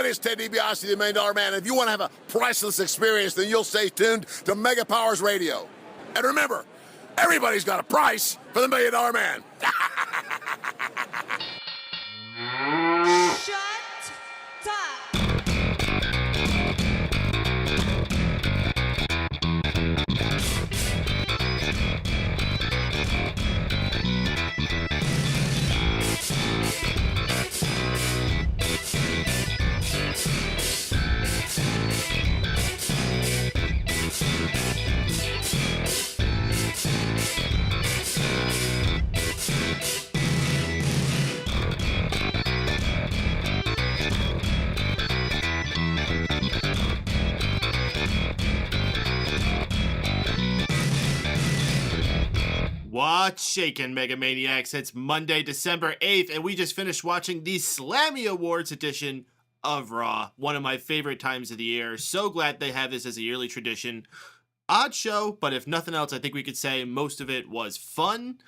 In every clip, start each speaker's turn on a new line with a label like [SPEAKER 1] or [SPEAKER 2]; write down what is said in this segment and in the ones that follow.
[SPEAKER 1] everybody, it's Ted DiBiase, the $1 Million Man. If you want to have a priceless experience, then you'll stay tuned to Mega Powers Radio. And remember, everybody's got a price for the $1 Million Man.
[SPEAKER 2] Shut up.
[SPEAKER 3] What's shaking, Mega Maniacs? It's Monday, December 8th, and we just finished watching the Slammy Awards edition of Raw. One of my favorite times of the year. So glad they have this as a yearly tradition. Odd show, but if nothing else, I think we could say most of it was fun.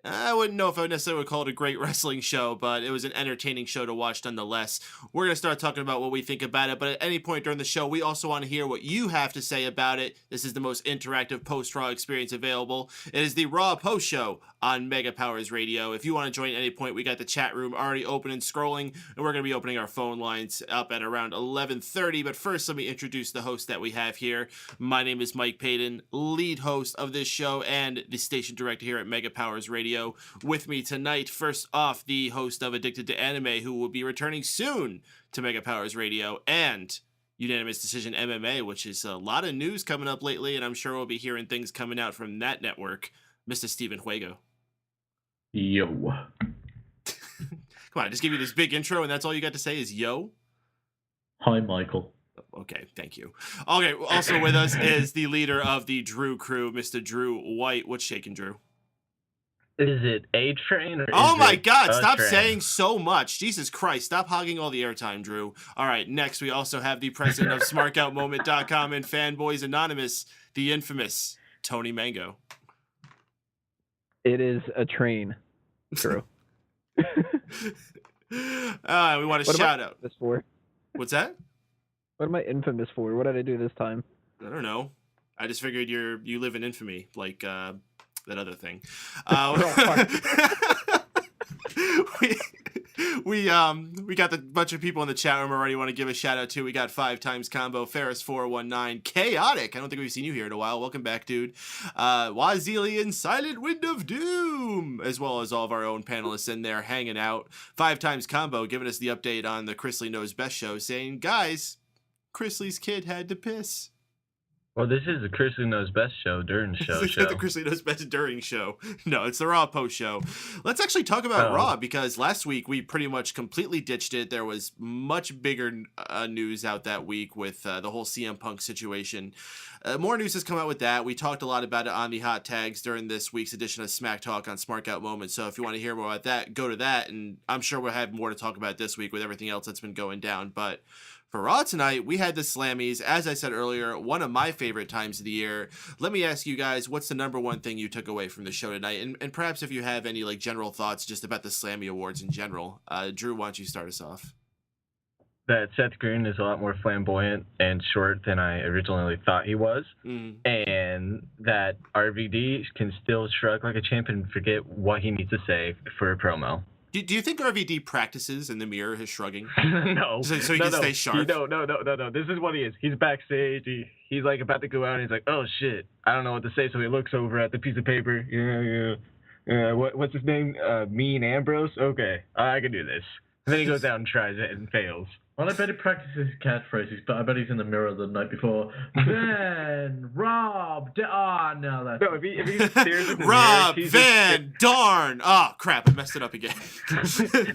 [SPEAKER 3] I wouldn't know if I necessarily would call it a great wrestling show, but it was an entertaining show to watch nonetheless. We're going to start talking about what we think about it, but at any point during the show, we also want to hear what you have to say about it. This is the most interactive post-Raw experience available. It is the Raw Post Show on Mega Powers Radio. If you want to join at any point, we got the chat room already open and scrolling, and we're going to be opening our phone lines up at around 11:30. But first, let me introduce the host that we have here. My name is Mike Paden, lead host of this show and the station director here at Mega Powers Radio. With me tonight, first off, the host of Addicted to Anime, who will be returning soon to Mega Powers Radio, and Unanimous Decision MMA, which is a lot of news coming up lately, and I'm sure we'll be hearing things coming out from that network. Mr. Steven Wago.
[SPEAKER 4] Yo.
[SPEAKER 3] Come on, I just give you this big intro, and that's all you got to say is yo?
[SPEAKER 4] Hi, Michael.
[SPEAKER 3] Okay, thank you. Okay, also with us is the leader of the Drew crew, Mr. Drew White. What's shaking, Drew?
[SPEAKER 4] Is it A Train or
[SPEAKER 3] Oh my God,
[SPEAKER 4] A
[SPEAKER 3] stop
[SPEAKER 4] Train?
[SPEAKER 3] saying so much. Jesus Christ, stop hogging all the airtime, Drew. All right, next we also have the president of SmarkOutMoment.com and Fanboys Anonymous, the infamous Tony Mango.
[SPEAKER 5] It is a train. True.
[SPEAKER 3] We want to shout out.
[SPEAKER 5] This for?
[SPEAKER 3] What's that?
[SPEAKER 5] What am I infamous for? What did I do this time?
[SPEAKER 3] I don't know. I just figured you live in infamy, like that other thing. We got the bunch of people in the chat room already. Want to give a shout out to. We got 5 times combo Ferris 419 Chaotic. I don't think we've seen you here in a while. Welcome back, dude. Wazilian Silent Wind of Doom, as well as all of our own panelists in there hanging out. 5 times combo giving us the update on the Chrisley Knows Best show, saying, guys, Chrisley's kid had to piss.
[SPEAKER 4] Well, this is the Chrisley Knows Best show during the show.
[SPEAKER 3] The Chrisley Knows Best during show. No, it's the Raw post show. Let's actually talk about Raw, because last week we pretty much completely ditched it. There was much bigger news out that week with the whole CM Punk situation. More news has come out with that. We talked a lot about it on the hot tags during this week's edition of Smack Talk on Smark Out Moment. So if you want to hear more about that, go to that. And I'm sure we'll have more to talk about this week with everything else that's been going down. But for Raw tonight, we had the Slammies. As I said earlier, one of my favorite times of the year. Let me ask you guys, what's the number one thing you took away from the show tonight? And perhaps if you have any like general thoughts just about the Slammy Awards in general. Drew, why don't you start us off?
[SPEAKER 4] That Seth Green is a lot more flamboyant and short than I originally thought he was. And that RVD can still shrug like a champ and forget what he needs to say for a promo.
[SPEAKER 3] Do you think RVD practices in the mirror his shrugging?
[SPEAKER 4] No.
[SPEAKER 3] So he can stay sharp?
[SPEAKER 4] No. This is what he is. He's backstage. He's like about to go out and he's like, oh shit, I don't know what to say. So he looks over at the piece of paper. Yeah. What's his name? Mean Ambrose? Okay, I can do this. And then he goes out and tries it and fails.
[SPEAKER 6] Well, I bet he practices his catchphrases, but I bet he's in the mirror the night before. Then, Rob, no, that's...
[SPEAKER 4] No, if he stares in the
[SPEAKER 3] Rob
[SPEAKER 4] mirror,
[SPEAKER 3] Van Darn! Oh, crap, I messed it up again.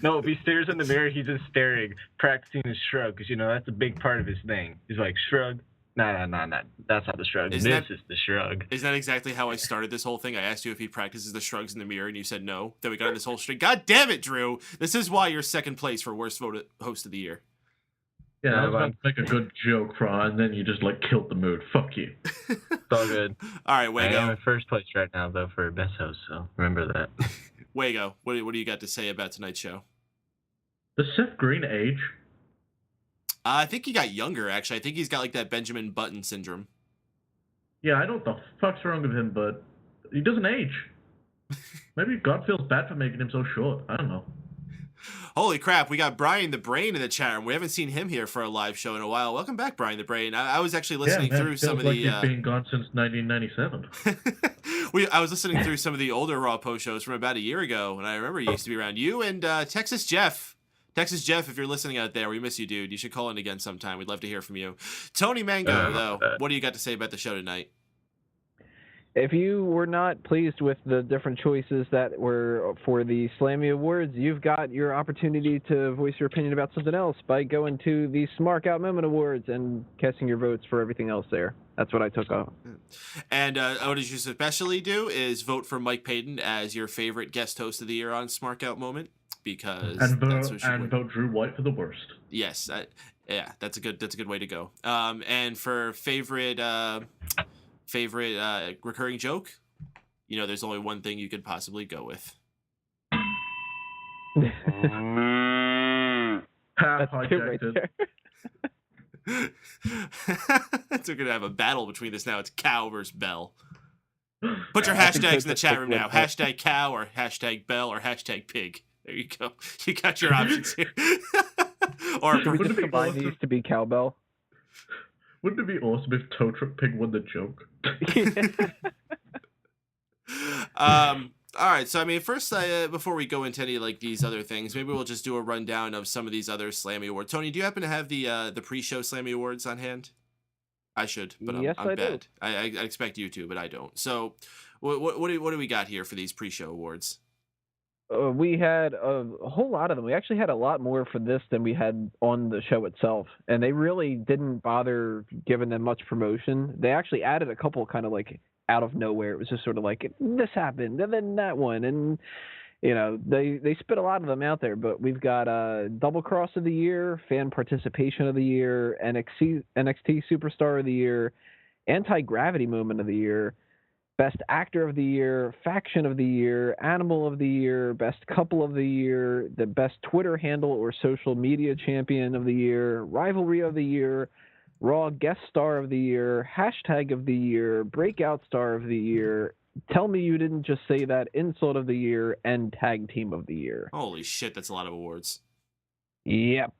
[SPEAKER 4] No, if he stares in the mirror, he's just staring, practicing his shrug, because, that's a big part of his thing. He's like, shrug. Nah, that's not the shrug. This is the shrug.
[SPEAKER 3] Isn't that exactly how I started this whole thing? I asked you if he practices the shrugs in the mirror, and you said no. Then we got on this whole string. God damn it, Drew! This is why you're second place for worst host of the year.
[SPEAKER 6] Yeah, I was about to make a good joke, Fry, and then you just, killed the mood. Fuck you.
[SPEAKER 4] It's all good.
[SPEAKER 3] All right, Wago.
[SPEAKER 4] I am in first place right now, though, for best host, so remember that.
[SPEAKER 3] Wago, what do you got to say about tonight's show?
[SPEAKER 6] Does Seth Green age?
[SPEAKER 3] I think he got younger, actually. I think he's got like that Benjamin Button syndrome.
[SPEAKER 6] Yeah, I don't know what the fuck's wrong with him, but he doesn't age. Maybe God feels bad for making him so short. I don't know.
[SPEAKER 3] Holy crap, we got Brian the Brain in the chat room. We haven't seen him here for a live show in a while. Welcome back, Brian the Brain. I was actually listening through some of the...
[SPEAKER 6] He's been gone since 1997.
[SPEAKER 3] I was listening through some of the older Raw post shows from about a year ago, and I remember he used to be around. You and Texas Jeff. Texas Jeff, if you're listening out there, we miss you, dude. You should call in again sometime. We'd love to hear from you. Tony Mango, though, what do you got to say about the show tonight?
[SPEAKER 5] If you were not pleased with the different choices that were for the Slammy Awards, you've got your opportunity to voice your opinion about something else by going to the Smart Out Moment Awards and casting your votes for everything else there. That's what I took off.
[SPEAKER 3] And what did you especially do is vote for Mike Paden as your favorite guest host of the year on Smart Out Moment, because
[SPEAKER 6] vote Drew White for the worst.
[SPEAKER 3] Yes, yeah, that's a good way to go. And for favorite recurring joke, there's only one thing you could possibly go with.
[SPEAKER 6] Half hijacked it.
[SPEAKER 3] So we're gonna have a battle between this now. It's cow versus bell. Put your hashtags in the chat room now. Hashtag cow or hashtag bell or hashtag pig. There you go. You got your options here. Or
[SPEAKER 5] Should we just combine these to be cowbell?
[SPEAKER 6] Wouldn't it be awesome if Tow Truck Pig won the joke?
[SPEAKER 3] All right, so I mean, first, before we go into any like these other things, maybe we'll just do a rundown of some of these other Slammy Awards. Tony, do you happen to have the pre-show Slammy Awards on hand? I should, but
[SPEAKER 5] yes,
[SPEAKER 3] I'm
[SPEAKER 5] I
[SPEAKER 3] bad.
[SPEAKER 5] do.
[SPEAKER 3] I expect you to, but I don't. So, what do we got here for these pre-show awards?
[SPEAKER 5] We had a whole lot of them. We actually had a lot more for this than we had on the show itself. And they really didn't bother giving them much promotion. They actually added a couple kind of like out of nowhere. It was just sort of like, this happened, and then that one. And, they spit a lot of them out there. But we've got Double Cross of the Year, Fan Participation of the Year, NXT Superstar of the Year, Anti-Gravity Moment of the Year, Best Actor of the Year, Faction of the Year, Animal of the Year, Best Couple of the Year, the Best Twitter Handle or Social Media Champion of the Year, Rivalry of the Year, Raw Guest Star of the Year, Hashtag of the Year, Breakout Star of the Year, Tell Me You Didn't Just Say That, Insult of the Year, and Tag Team of the Year.
[SPEAKER 3] Holy shit, that's a lot of awards.
[SPEAKER 5] Yep.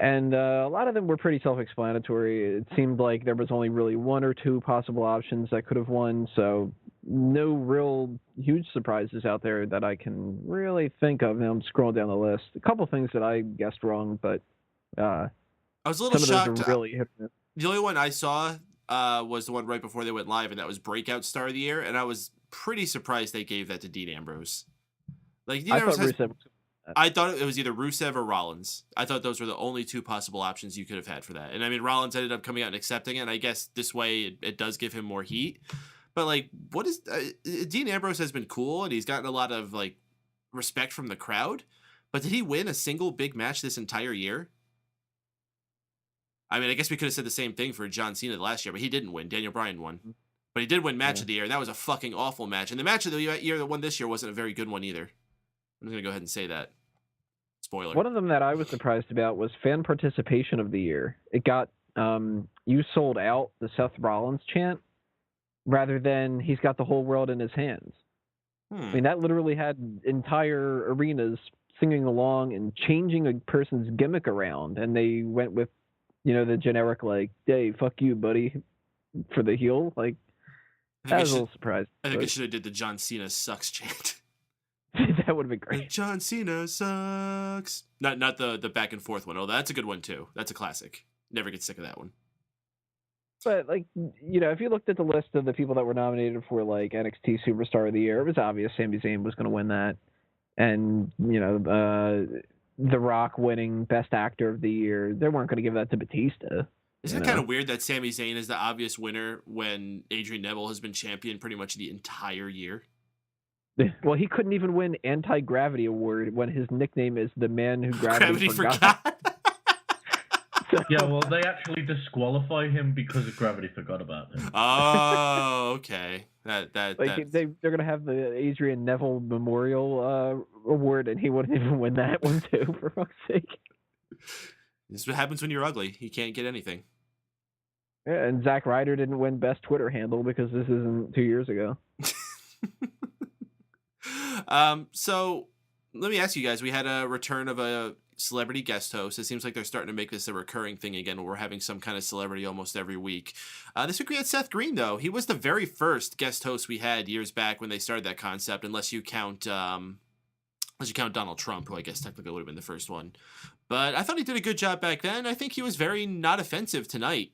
[SPEAKER 5] And a lot of them were pretty self-explanatory. It seemed like there was only really one or two possible options that could have won, so no real huge surprises out there that I can really think of. Now I'm scrolling down the list. A couple things that I guessed wrong, but
[SPEAKER 3] I was a little
[SPEAKER 5] some
[SPEAKER 3] shocked.
[SPEAKER 5] of those are really hit.
[SPEAKER 3] The only one I saw was the one right before they went live, and that was Breakout Star of the Year, and I was pretty surprised they gave that to Dean Ambrose. Like, Dean Ambrose I thought it was either Rusev or Rollins. I thought those were the only two possible options you could have had for that. And I mean, Rollins ended up coming out and accepting it. And I guess this way it does give him more heat. But like, what is Dean Ambrose has been cool and he's gotten a lot of like respect from the crowd. But did he win a single big match this entire year? I mean, I guess we could have said the same thing for John Cena last year, but he didn't win. Daniel Bryan won. But he did win Match of the Year. And that was a fucking awful match. And the Match of the Year that won this year wasn't a very good one either. I'm going to go ahead and say that. Spoiler.
[SPEAKER 5] One of them that I was surprised about was Fan Participation of the Year. It got You Sold Out, the Seth Rollins chant, rather than He's Got the Whole World in His Hands. I mean, that literally had entire arenas singing along and changing a person's gimmick around, and they went with, the generic, like, hey, fuck you, buddy, for the heel. Like, that was a little surprised.
[SPEAKER 3] I think I should have did the John Cena sucks chant.
[SPEAKER 5] That would have been great.
[SPEAKER 3] John Cena sucks. Not the back and forth one. Oh, that's a good one too. That's a classic. Never get sick of that one.
[SPEAKER 5] But like, if you looked at the list of the people that were nominated for like NXT Superstar of the Year, it was obvious Sami Zayn was going to win that, and The Rock winning Best Actor of the Year. They weren't going to give that to Batista.
[SPEAKER 3] Isn't it kind of weird that Sami Zayn is the obvious winner when Adrian Neville has been champion pretty much the entire year?
[SPEAKER 5] Well, he couldn't even win Anti-Gravity Award when his nickname is the man who gravity forgot.
[SPEAKER 6] Yeah, well, they actually disqualify him because of Gravity forgot about him.
[SPEAKER 3] Oh, okay.
[SPEAKER 5] They're gonna have the Adrian Neville Memorial Award, and he wouldn't even win that one too, for fuck's sake.
[SPEAKER 3] This is what happens when you're ugly. You can't get anything.
[SPEAKER 5] Yeah, and Zack Ryder didn't win best Twitter handle because this isn't 2 years ago.
[SPEAKER 3] So let me ask you guys, we had a return of a celebrity guest host. It seems like they're starting to make this a recurring thing again, where we're having some kind of celebrity almost every week. This week we had Seth Green, though. He was the very first guest host we had years back when they started that concept, unless you count Donald Trump, who I guess technically would have been the first one. But I thought he did a good job back then. I think he was very not offensive tonight.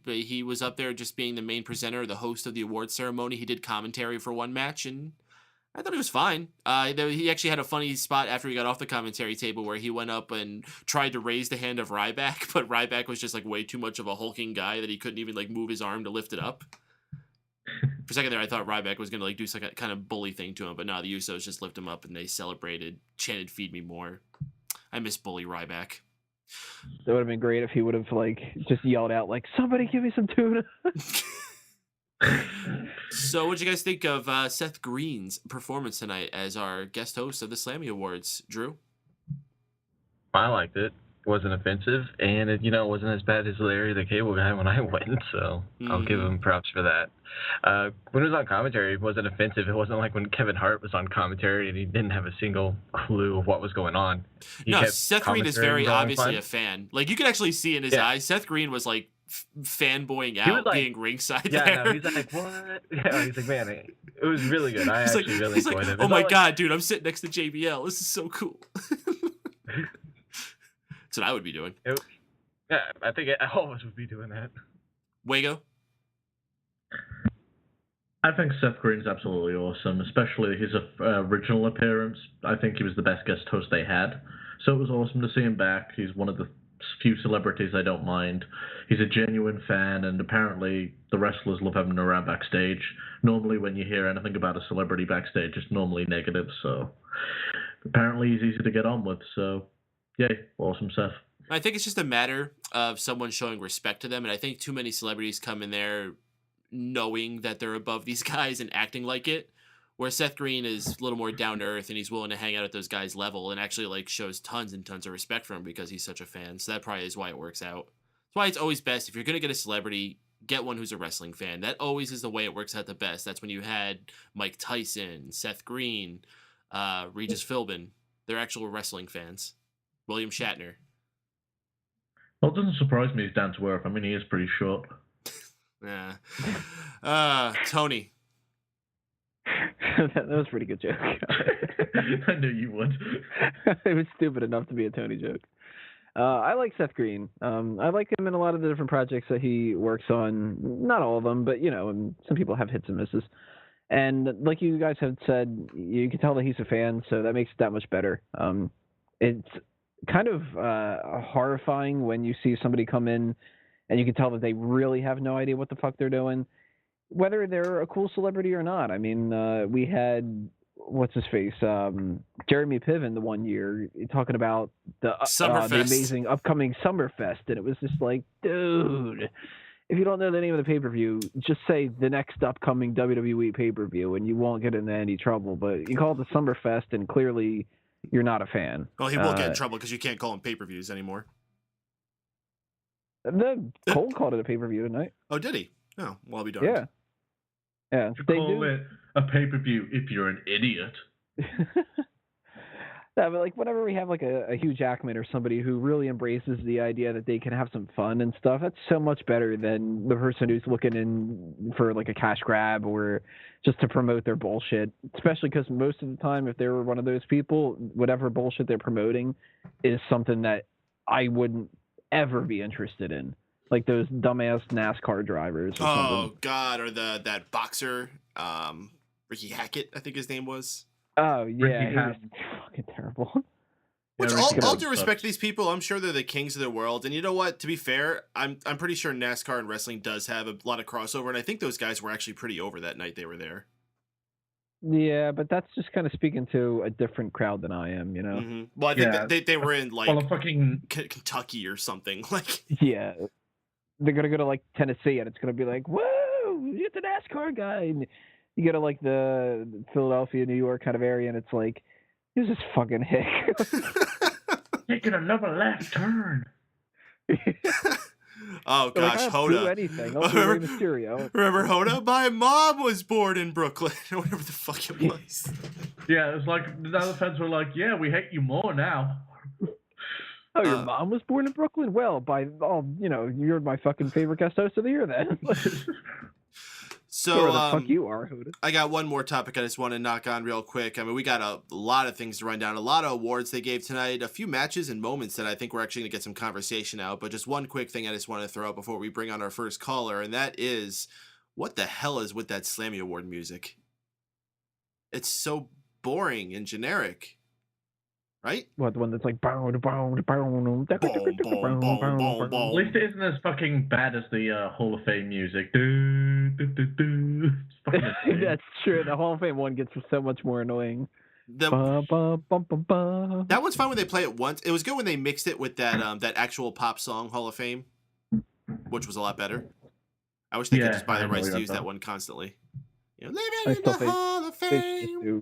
[SPEAKER 3] He was up there just being the main presenter, the host of the awards ceremony. He did commentary for one match, and I thought he was fine. He actually had a funny spot after he got off the commentary table where he went up and tried to raise the hand of Ryback, but Ryback was just like way too much of a hulking guy that he couldn't even like move his arm to lift it up. For a second there, I thought Ryback was going to like do some kind of bully thing to him, but no, the Usos just lift him up and they celebrated, chanted "Feed me more." I miss bully Ryback.
[SPEAKER 5] That would have been great if he would have like just yelled out like, "Somebody give me some tuna."
[SPEAKER 3] So what'd you guys think of Seth Green's performance tonight as our guest host of the Slammy Awards, Drew?
[SPEAKER 4] I liked it. Wasn't offensive, and it wasn't as bad as Larry the Cable Guy when I went, so I'll give him props for that. When it was on commentary, it wasn't offensive. It wasn't like when Kevin Hart was on commentary and he didn't have a single clue of what was going on.
[SPEAKER 3] Seth Green is very obviously a fan. Like, you could actually see in his eyes, Seth Green was like fanboying out, like, being ringside there.
[SPEAKER 4] No, he's like, what? Yeah, he's like, man, it was really good. I actually really enjoyed it.
[SPEAKER 3] Oh my God, dude, I'm sitting next to JBL. This is so cool. That's what I would be doing.
[SPEAKER 4] I think all of us would be doing that.
[SPEAKER 3] Wago?
[SPEAKER 6] I think Seth Green's absolutely awesome, especially his original appearance. I think he was the best guest host they had. So it was awesome to see him back. He's one of the few celebrities I don't mind. He's a genuine fan, and apparently the wrestlers love having him around backstage. Normally when you hear anything about a celebrity backstage, it's normally negative, so apparently he's easy to get on with, so yay, awesome Seth.
[SPEAKER 3] I think it's just a matter of someone showing respect to them, and I think too many celebrities come in there knowing that they're above these guys and acting like it, where Seth Green is a little more down to earth and he's willing to hang out at those guys' level and actually like shows tons and tons of respect for him because he's such a fan. So that probably is why it works out. That's why it's always best, if you're going to get a celebrity, get one who's a wrestling fan. That always is the way it works out the best. That's when you had Mike Tyson, Seth Green, Regis Philbin. They're actual wrestling fans. William Shatner.
[SPEAKER 6] Well, it doesn't surprise me he's down to earth. I mean, he is pretty short.
[SPEAKER 3] Yeah. Tony.
[SPEAKER 5] That was a pretty good joke.
[SPEAKER 6] I knew you would.
[SPEAKER 5] It was stupid enough to be a Tony joke. I like Seth Green. I like him in a lot of the different projects that he works on. Not all of them, but and some people have hits and misses. And like you guys have said, you can tell that he's a fan, so that makes it that much better. It's kind of horrifying when you see somebody come in and you can tell that they really have no idea what the fuck they're doing, whether they're a cool celebrity or not. I mean, we had, what's his face, Jeremy Piven the one year talking about the amazing upcoming Summerfest, and it was just like, dude, if you don't know the name of the pay-per-view, just say the next upcoming WWE pay-per-view and you won't get into any trouble. But you call it the Summerfest and clearly you're not a fan.
[SPEAKER 3] Well, he will get in trouble because you can't call them pay-per-views anymore.
[SPEAKER 5] The Cole called it a pay-per-view tonight.
[SPEAKER 3] Oh, did he? Oh, well, I'll be darned.
[SPEAKER 5] Yeah.
[SPEAKER 6] You call it a pay-per-view if you're an idiot.
[SPEAKER 5] Yeah, but like whenever we have like a Hugh Jackman or somebody who really embraces the idea that they can have some fun and stuff, that's so much better than the person who's looking in for like a cash grab or just to promote their bullshit. Especially because most of the time, if they're one of those people, whatever bullshit they're promoting is something that I wouldn't ever be interested in. Like those dumbass NASCAR drivers or something.
[SPEAKER 3] Oh, God, or that boxer, Ricky Hackett, I think his name was.
[SPEAKER 5] Oh, yeah, he was fucking terrible.
[SPEAKER 3] Which, all due respect to these people, I'm sure they're the kings of their world. And you know what? To be fair, I'm pretty sure NASCAR and wrestling does have a lot of crossover, and I think those guys were actually pretty over that night they were there.
[SPEAKER 5] Yeah, but that's just kind of speaking to a different crowd than I am,
[SPEAKER 3] Mm-hmm. Well, I think they were in, like,
[SPEAKER 6] fucking
[SPEAKER 3] Kentucky or something. Like,
[SPEAKER 5] yeah. They're going to go to, like, Tennessee, and it's going to be like, whoa, you're the NASCAR guy. And you go to, like, the Philadelphia, New York kind of area, and it's like, who's this fucking hick?
[SPEAKER 6] Taking another left turn.
[SPEAKER 3] Oh
[SPEAKER 5] They're like,
[SPEAKER 3] gosh,
[SPEAKER 5] I'll do
[SPEAKER 3] Hoda.
[SPEAKER 5] anything. I'll do Rey Mysterio.
[SPEAKER 3] Remember Hoda? My mom was born in Brooklyn, or whatever the fuck it was.
[SPEAKER 6] Yeah, it was like the other fans were like, "Yeah, we hate you more now."
[SPEAKER 5] Oh, your mom was born in Brooklyn? Well, you're my fucking favorite guest host of the year then.
[SPEAKER 3] So,
[SPEAKER 5] whoever the fuck you are, Hoda.
[SPEAKER 3] I got one more topic I just want to knock on real quick. I mean, we got a lot of things to run down, a lot of awards they gave tonight, a few matches and moments that I think we're actually going to get some conversation out. But just one quick thing I just want to throw out before we bring on our first caller, and that is, what the hell is with that Slammy Award music? It's so boring and generic. Right?
[SPEAKER 5] What, the one that's like boom, boom, boom, boom,
[SPEAKER 3] boom, boom, boom.
[SPEAKER 6] At least it isn't as fucking bad as the Hall of Fame music. Do, do, do, do. It's fucking insane.
[SPEAKER 5] That's true. The Hall of Fame one gets so much more annoying.
[SPEAKER 3] That one's fun when they play it once. It was good when they mixed it with that that actual pop song Hall of Fame, which was a lot better. I wish they could just buy the rights to use that one constantly. You know, living in the Hall of Fame.
[SPEAKER 5] Do,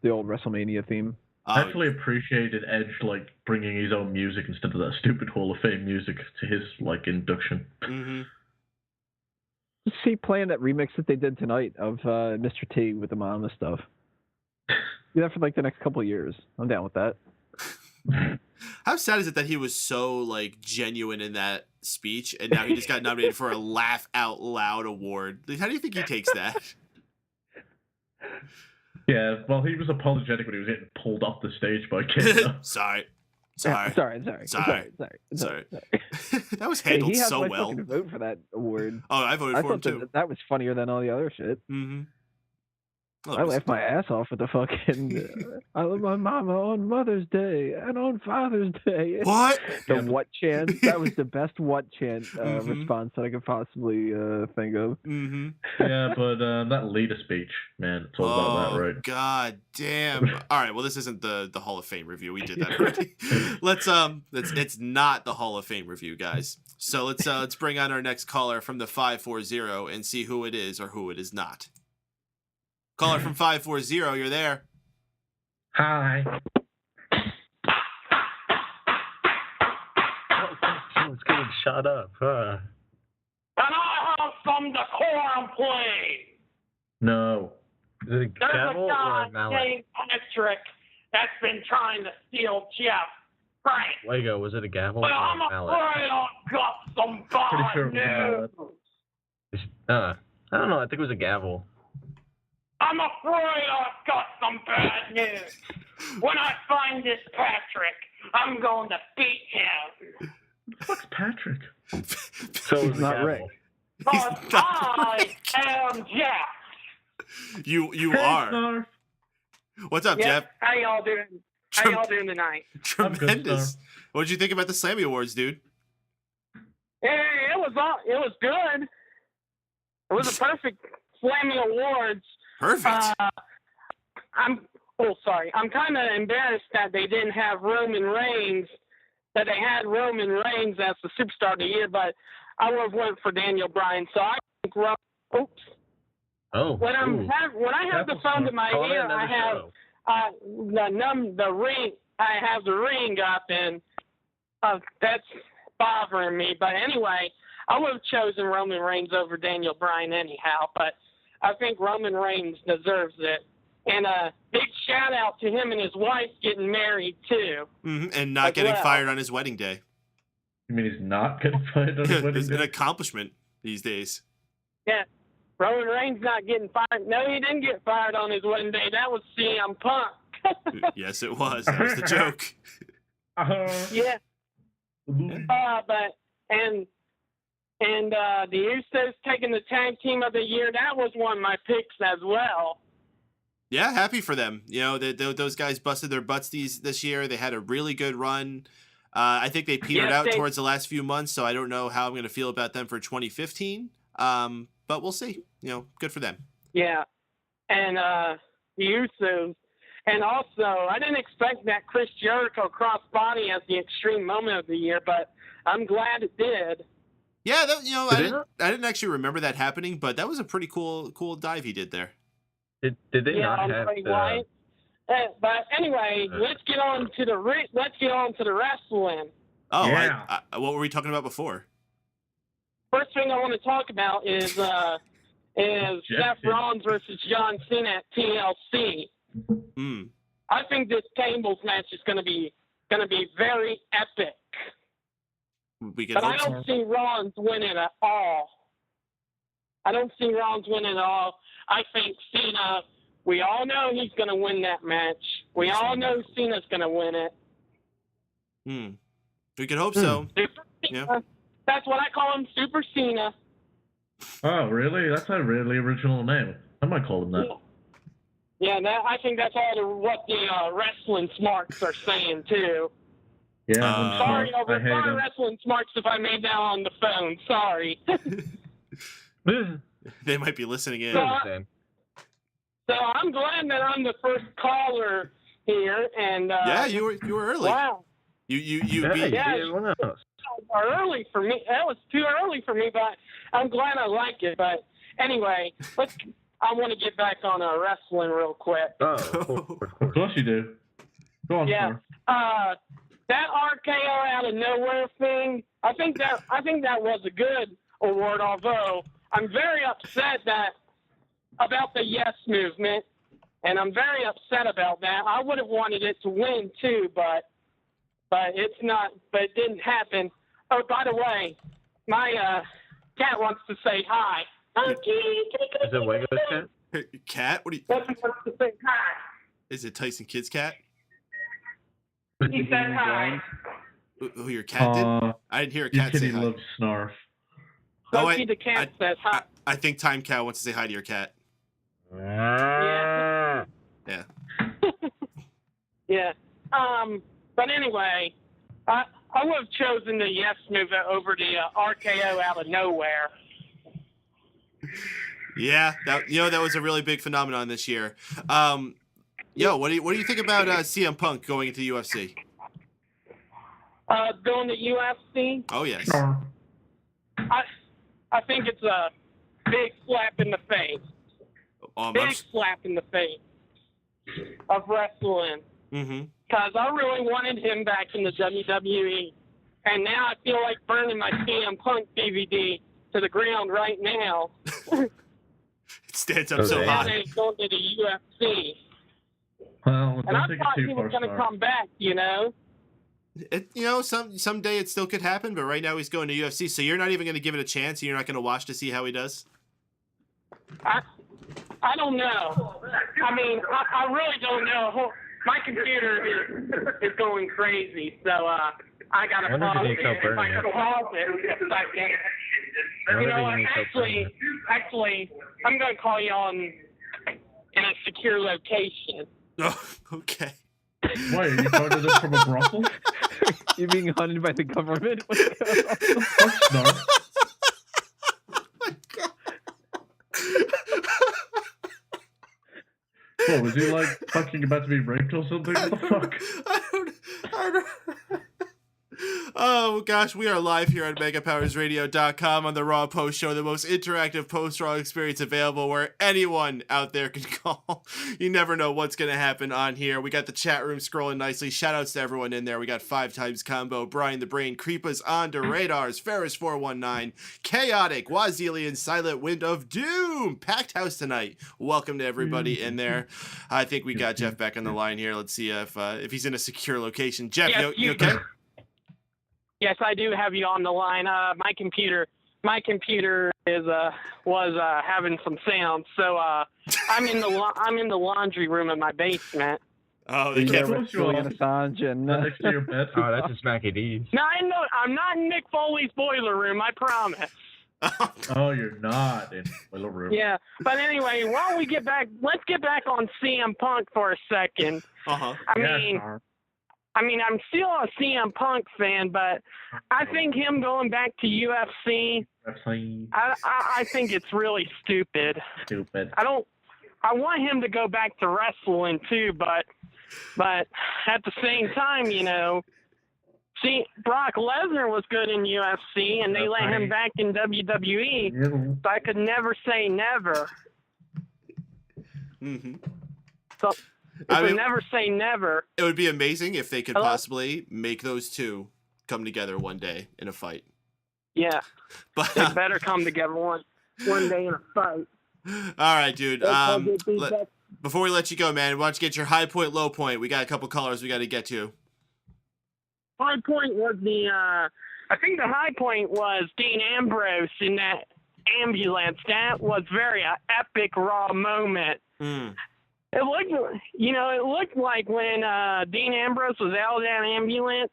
[SPEAKER 5] the old WrestleMania theme.
[SPEAKER 6] I actually appreciated Edge like bringing his own music instead of that stupid Hall of Fame music to his like induction.
[SPEAKER 3] Mm-hmm.
[SPEAKER 5] See, playing that remix that they did tonight of Mr. T with the Mama stuff. Do that for like the next couple of years. I'm down with that.
[SPEAKER 3] How sad is it that he was so like genuine in that speech, and now he just got nominated for a Laugh Out Loud award? Like, how do you think he takes that?
[SPEAKER 6] Yeah, well, he was apologetic when he was getting pulled off the stage by Kayla.
[SPEAKER 3] Sorry. That was handled so well.
[SPEAKER 5] I vote for that award.
[SPEAKER 3] Oh, I voted for him too.
[SPEAKER 5] That was funnier than all the other shit.
[SPEAKER 3] Mm-hmm.
[SPEAKER 5] Oh, I laughed my ass off with the fucking I love my mama on Mother's Day and on Father's Day.
[SPEAKER 3] What?
[SPEAKER 5] The what chant? That was the best what chant response that I could possibly think of.
[SPEAKER 3] Mm-hmm.
[SPEAKER 6] Yeah, but that leader speech, man, it's all about that, right?
[SPEAKER 3] God damn. All right, well, this isn't the Hall of Fame review. We did that already. It's not the Hall of Fame review, guys. So let's bring on our next caller from the 540 and see who it is or who it is not. Caller from 540, you're there.
[SPEAKER 6] Hi.
[SPEAKER 4] It's getting shut up.
[SPEAKER 7] And I have some decorum, please.
[SPEAKER 6] No.
[SPEAKER 4] Is it a gavel or a mallet?
[SPEAKER 7] Named Patrick that's been trying to steal Jeff. Right.
[SPEAKER 4] Wago, was it a gavel
[SPEAKER 7] Well,
[SPEAKER 4] or
[SPEAKER 7] I'm
[SPEAKER 4] a mallet?
[SPEAKER 7] afraid I've got some
[SPEAKER 6] Pretty sure
[SPEAKER 7] bad
[SPEAKER 6] it was
[SPEAKER 7] news.
[SPEAKER 4] I don't know. I think it was a gavel.
[SPEAKER 7] I'm afraid I've got some bad news. When I find this Patrick, I'm going to beat him.
[SPEAKER 6] Who the fuck's Patrick?
[SPEAKER 4] So
[SPEAKER 5] He's not Rick.
[SPEAKER 7] Because I am Jeff.
[SPEAKER 3] You are. What's up, Jeff?
[SPEAKER 7] How y'all doing? How y'all doing tonight?
[SPEAKER 3] Tremendous. What did you think about the Slammy Awards, dude?
[SPEAKER 7] It was good. It was a perfect Slammy Awards.
[SPEAKER 3] Perfect.
[SPEAKER 7] I'm kind of embarrassed that they didn't have Roman Reigns. That they had Roman Reigns as the superstar of the year, but I would have went for Daniel Bryan. So I think oops.
[SPEAKER 4] Oh.
[SPEAKER 7] When I have the phone to my ear, I have the ring. I have the ring up, and that's bothering me. But anyway, I would have chosen Roman Reigns over Daniel Bryan anyhow. But I think Roman Reigns deserves it. And a big shout out to him and his wife getting married too.
[SPEAKER 3] Mm-hmm. And not getting fired on his wedding day.
[SPEAKER 6] You mean he's not getting fired on his wedding
[SPEAKER 3] It's
[SPEAKER 6] day?
[SPEAKER 3] an accomplishment these days.
[SPEAKER 7] Yeah. Roman Reigns not getting fired. No, he didn't get fired on his wedding day. That was CM Punk.
[SPEAKER 3] Yes, it was. That was the joke.
[SPEAKER 7] Yeah. The Usos taking the tag team of the year. That was one of my picks as well.
[SPEAKER 3] Yeah, happy for them. You know, those guys busted their butts this year. They had a really good run. I think they petered out towards the last few months, so I don't know how I'm going to feel about them for 2015. But we'll see. You know, good for them.
[SPEAKER 7] Yeah, and the Usos. And also, I didn't expect that Chris Jericho crossbody as the extreme moment of the year, but I'm glad it did.
[SPEAKER 3] Yeah, I didn't actually remember that happening, but that was a pretty cool dive he did there.
[SPEAKER 4] Did they not have
[SPEAKER 7] White. But anyway, let's get on to the wrestling.
[SPEAKER 3] Oh,
[SPEAKER 4] Yeah.
[SPEAKER 3] what were we talking about before?
[SPEAKER 7] First thing I want to talk about is Seth Rollins versus John Cena at TLC.
[SPEAKER 3] Mm.
[SPEAKER 7] I think this tables match is going to be very epic.
[SPEAKER 3] We can
[SPEAKER 7] But I
[SPEAKER 3] hope
[SPEAKER 7] don't see Rollins winning at all. I think Cena, we all know he's going to win that match. We all know Cena's going to win it.
[SPEAKER 3] We can hope so.
[SPEAKER 7] Super Cena. Yeah. That's what I call him, Super Cena.
[SPEAKER 6] Oh, really? That's a really original name. I might call him that.
[SPEAKER 7] Yeah, I think that's what the wrestling smarts are saying, too.
[SPEAKER 6] Yeah,
[SPEAKER 7] sorry,
[SPEAKER 6] him.
[SPEAKER 7] wrestling smarts if I made that on the phone. Sorry.
[SPEAKER 3] They might be listening in.
[SPEAKER 7] So I'm glad that I'm the first caller here, and
[SPEAKER 3] yeah, you were early.
[SPEAKER 7] Wow.
[SPEAKER 3] You beat.
[SPEAKER 7] Early for me. That was too early for me, but I'm glad I like it. But anyway, I want to get back on wrestling real quick.
[SPEAKER 6] Oh, of course you do. Go on,
[SPEAKER 7] yeah. That RKO out of nowhere thing, I think that was a good award, although I'm very upset about the Yes movement, and I'm very upset about that. I would have wanted it to win too, but it's not. But it didn't happen. Oh, by the way, my cat wants to say hi.
[SPEAKER 4] Is it Wago's cat?
[SPEAKER 3] Cat? What do you?
[SPEAKER 7] Wants to say hi.
[SPEAKER 3] Is it Tyson Kidd's cat?
[SPEAKER 7] He said hi.
[SPEAKER 3] Who your cat did? I didn't hear a cat say hi.
[SPEAKER 6] Loves Snarf.
[SPEAKER 7] The cat says hi.
[SPEAKER 3] I think Time Cow wants to say hi to your cat.
[SPEAKER 7] Yeah.
[SPEAKER 3] Yeah.
[SPEAKER 7] Yeah. But anyway, I would have chosen the Yes movement over the RKO out of nowhere.
[SPEAKER 3] Yeah, that was a really big phenomenon this year. What do you think about CM Punk going into the UFC?
[SPEAKER 7] Going to UFC?
[SPEAKER 3] Oh yes.
[SPEAKER 7] I think it's a big slap in the face. Big slap in the face of wrestling.
[SPEAKER 3] Mm-hmm.
[SPEAKER 7] Because I really wanted him back in the WWE, and now I feel like burning my CM Punk DVD to the ground right now.
[SPEAKER 3] It stands up so hot.
[SPEAKER 7] And he's going to the UFC.
[SPEAKER 6] Well,
[SPEAKER 7] and I thought he was going to come back,
[SPEAKER 3] Someday it still could happen, but right now he's going to UFC, so you're not even going to give it a chance? You're not going to watch to see how he does?
[SPEAKER 7] I don't know. I mean, I really don't know. My computer is going crazy, so I got to pause it. If I can pause it, if I can. Actually, I'm going to call you on in a secure location.
[SPEAKER 3] Oh, okay.
[SPEAKER 6] Why, are you part of this from a brothel?
[SPEAKER 5] You're being hunted by the government?
[SPEAKER 6] Fuck, no.
[SPEAKER 3] Oh my God.
[SPEAKER 6] What, was he like fucking about to be raped or something? What the fuck?
[SPEAKER 3] I don't. Oh gosh, we are live here on MegaPowersRadio.com on the Raw Post Show, the most interactive post-Raw experience available, where anyone out there can call. You never know what's going to happen on here. We got the chat room scrolling nicely. Shoutouts to everyone in there. We got 5 Times Combo, Brian the Brain, Creepas on the Radars, Ferris419, Chaotic, Wazilian, Silent Wind of Doom. Packed house tonight. Welcome to everybody in there. I think we got Jeff back on the line here. Let's see if he's in a secure location. Jeff, you okay?
[SPEAKER 7] Yes, I do have you on the line. My computer was having some sound, so I'm in the laundry room in my basement.
[SPEAKER 3] Oh, they can't
[SPEAKER 5] with Julian Assange and
[SPEAKER 6] next to your bed.
[SPEAKER 4] Oh, that's just Mackie D's.
[SPEAKER 7] No, I'm not in Mick Foley's boiler room. I promise.
[SPEAKER 6] Oh, you're not in the boiler room.
[SPEAKER 7] Yeah, but anyway, let's get back on CM Punk for a second.
[SPEAKER 3] Uh-huh.
[SPEAKER 7] I mean, I'm still a CM Punk fan, but I think him going back to UFC, I think it's really stupid. I want him to go back to wrestling too, but at the same time, see, Brock Lesnar was good in UFC, and they let him back in WWE, so I could never say never.
[SPEAKER 3] Mm-hmm.
[SPEAKER 7] So... never say never.
[SPEAKER 3] It would be amazing if they could possibly make those two come together one day in a fight.
[SPEAKER 7] Yeah,
[SPEAKER 3] But
[SPEAKER 7] they better come together one day in a fight.
[SPEAKER 3] all right, dude. Before we let you go, man, why don't you get your high point, low point? We got a couple callers we got to get to.
[SPEAKER 7] High point was I think the high point was Dean Ambrose in that ambulance. That was very epic Raw moment. It looked like when Dean Ambrose was out of that ambulance,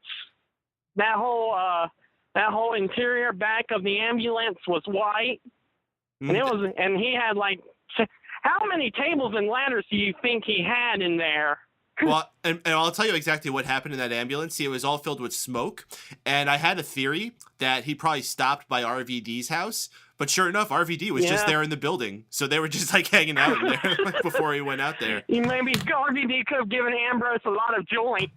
[SPEAKER 7] that whole interior back of the ambulance was white, and he had like, how many tables and ladders do you think he had in there?
[SPEAKER 3] Well, and I'll tell you exactly what happened in that ambulance. See, it was all filled with smoke, and I had a theory that he probably stopped by RVD's house, but sure enough, RVD was just there in the building, so they were just like hanging out in there before he went out there.
[SPEAKER 7] Maybe RVD could have given Ambrose a lot of joints,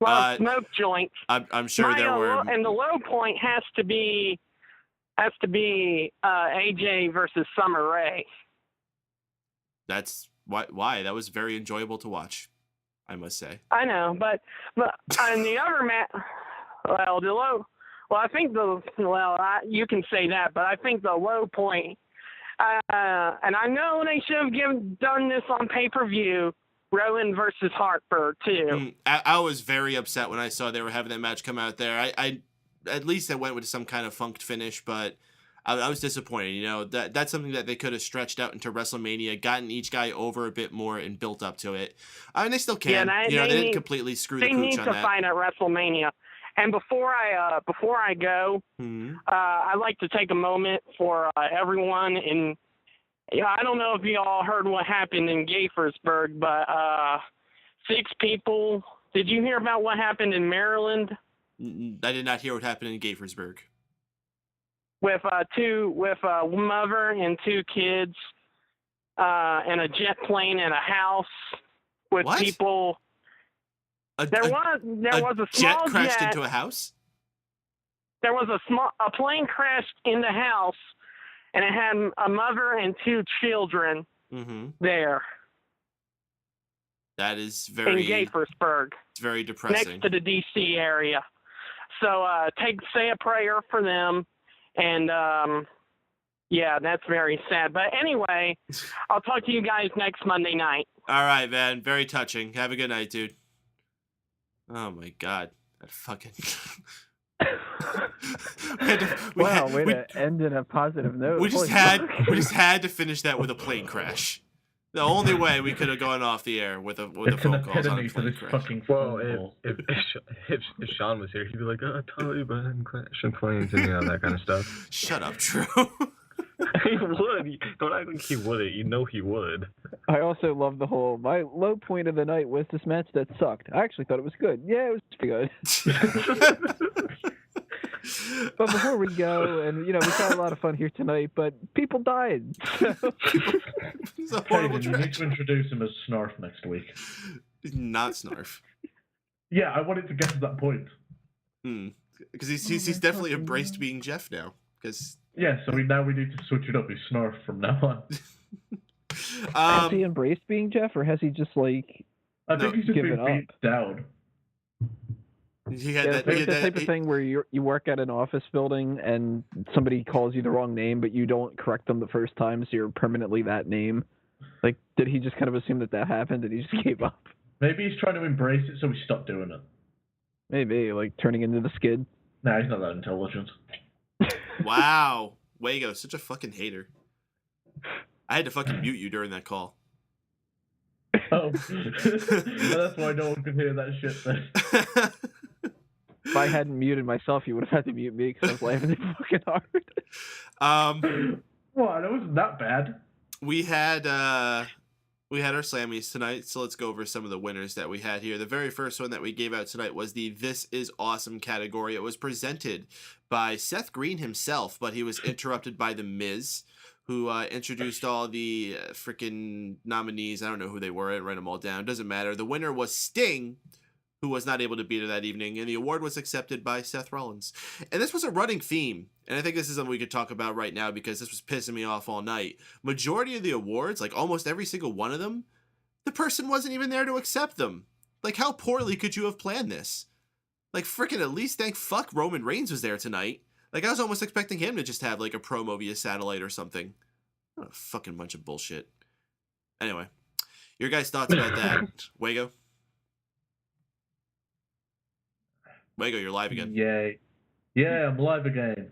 [SPEAKER 7] a lot of smoke joints.
[SPEAKER 3] I'm sure there were.
[SPEAKER 7] And the low point has to be AJ versus Summer Rae.
[SPEAKER 3] That's why that was very enjoyable to watch, I must say.
[SPEAKER 7] I know, but on the other match, you can say that, but I think the low point, and I know they should have done this on pay-per-view, Rowan versus Harper too.
[SPEAKER 3] I was very upset when I saw they were having that match come out there. I at least I went with some kind of funked finish, but I was disappointed. You know, that's something that they could have stretched out into WrestleMania, gotten each guy over a bit more, and built up to it. I mean, they still can. Yeah, they didn't completely screw the pooch on that. They need to
[SPEAKER 7] fight at WrestleMania. And before I go, I'd like to take a moment for everyone. And I don't know if you all heard what happened in Gaithersburg, but 6 people. Did you hear about what happened in Maryland?
[SPEAKER 3] I did not hear what happened in Gaithersburg.
[SPEAKER 7] With a mother and 2 kids, and a jet plane and a house with
[SPEAKER 3] what?
[SPEAKER 7] People. There was a small
[SPEAKER 3] jet crashed into a house.
[SPEAKER 7] There was a plane crashed in the house, and it had a mother and 2 children there.
[SPEAKER 3] That is very
[SPEAKER 7] in Gaithersburg.
[SPEAKER 3] It's very depressing.
[SPEAKER 7] Next to the D.C. area. So say a prayer for them. And, that's very sad. But anyway, I'll talk to you guys next Monday night.
[SPEAKER 3] All right, man. Very touching. Have a good night, dude. Oh, my God. That fucking...
[SPEAKER 5] way to end in a positive note.
[SPEAKER 3] We just had to finish that with a plane crash. The only way we could have gone off the air with a phone call on a plane crash.
[SPEAKER 4] If Sean was here, he'd be like, Taliban crashing planes and that kind of stuff.
[SPEAKER 3] Shut up, Drew.
[SPEAKER 4] He would. Don't act like he wouldn't. You know he would.
[SPEAKER 5] I also love my low point of the night was this match that sucked. I actually thought it was good. Yeah, it was pretty good. But before we go, and we got a lot of fun here tonight, but people died. So.
[SPEAKER 3] It's a horrible
[SPEAKER 6] You need to introduce him as Snarf next week.
[SPEAKER 3] Not Snarf.
[SPEAKER 6] Yeah, I wanted to get to that point.
[SPEAKER 3] Because he's definitely embraced being Jeff now.
[SPEAKER 6] Yeah, so we need to switch it up. He's Snarf from now on.
[SPEAKER 5] Has he embraced being Jeff, or has he just
[SPEAKER 6] I think he's just
[SPEAKER 5] given
[SPEAKER 6] been beat down.
[SPEAKER 5] It's the type of thing where you work at an office building and somebody calls you the wrong name, but you don't correct them the first time, so you're permanently that name. Like, did he just kind of assume that happened and he just gave up?
[SPEAKER 6] Maybe he's trying to embrace it, so he stopped doing it.
[SPEAKER 5] Maybe, like turning into the Skid.
[SPEAKER 6] Nah, he's not that intelligent.
[SPEAKER 3] Wow. Wago, such a fucking hater. I had to fucking mute you during that call.
[SPEAKER 6] Oh. That's why no one could hear that shit then.
[SPEAKER 5] If I hadn't muted myself, you would have had to mute me because I was laughing fucking hard.
[SPEAKER 6] Well, it wasn't that bad.
[SPEAKER 3] We had our Slammies tonight, so let's go over some of the winners that we had here. The very first one that we gave out tonight was the This Is Awesome category. It was presented by Seth Green himself, but he was interrupted by The Miz, who introduced all the freaking nominees. I don't know who they were. I write them all down. Doesn't matter. The winner was Sting, who was not able to be there that evening, and the award was accepted by Seth Rollins. And this was a running theme, and I think this is something we could talk about right now because this was pissing me off all night. Majority of the awards, like almost every single one of them, the person wasn't even there to accept them. Like, how poorly could you have planned this? Like, freaking at least thank fuck Roman Reigns was there tonight. Like, I was almost expecting him to just have, like, a promo via satellite or something. What a fucking bunch of bullshit. Anyway, your guys' thoughts about that, Wago? Wago, you're live again.
[SPEAKER 6] Yay. Yeah, I'm live again.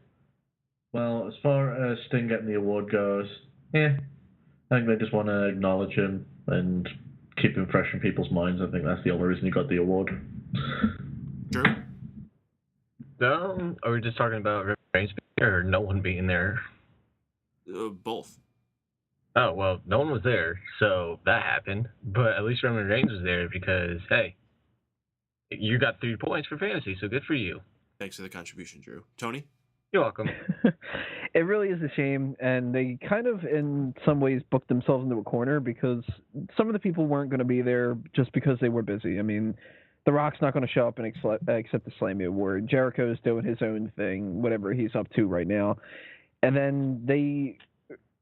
[SPEAKER 6] Well, as far as Sting getting the award goes, I think they just want to acknowledge him and keep him fresh in people's minds. I think that's the only reason he got the award.
[SPEAKER 3] Drew?
[SPEAKER 4] Are we just talking about Reigns being there or no one being there?
[SPEAKER 3] Both.
[SPEAKER 4] Oh, well, no one was there, so that happened. But at least Roman Reigns was there because, hey, you got 3 points for fantasy, so good for you.
[SPEAKER 3] Thanks for the contribution, Drew. Tony?
[SPEAKER 4] You're welcome.
[SPEAKER 5] It really is a shame, and they kind of, in some ways, booked themselves into a corner because some of the people weren't going to be there just because they were busy. I mean, The Rock's not going to show up and accept the Slammy Award. Jericho's doing his own thing, whatever he's up to right now. And then they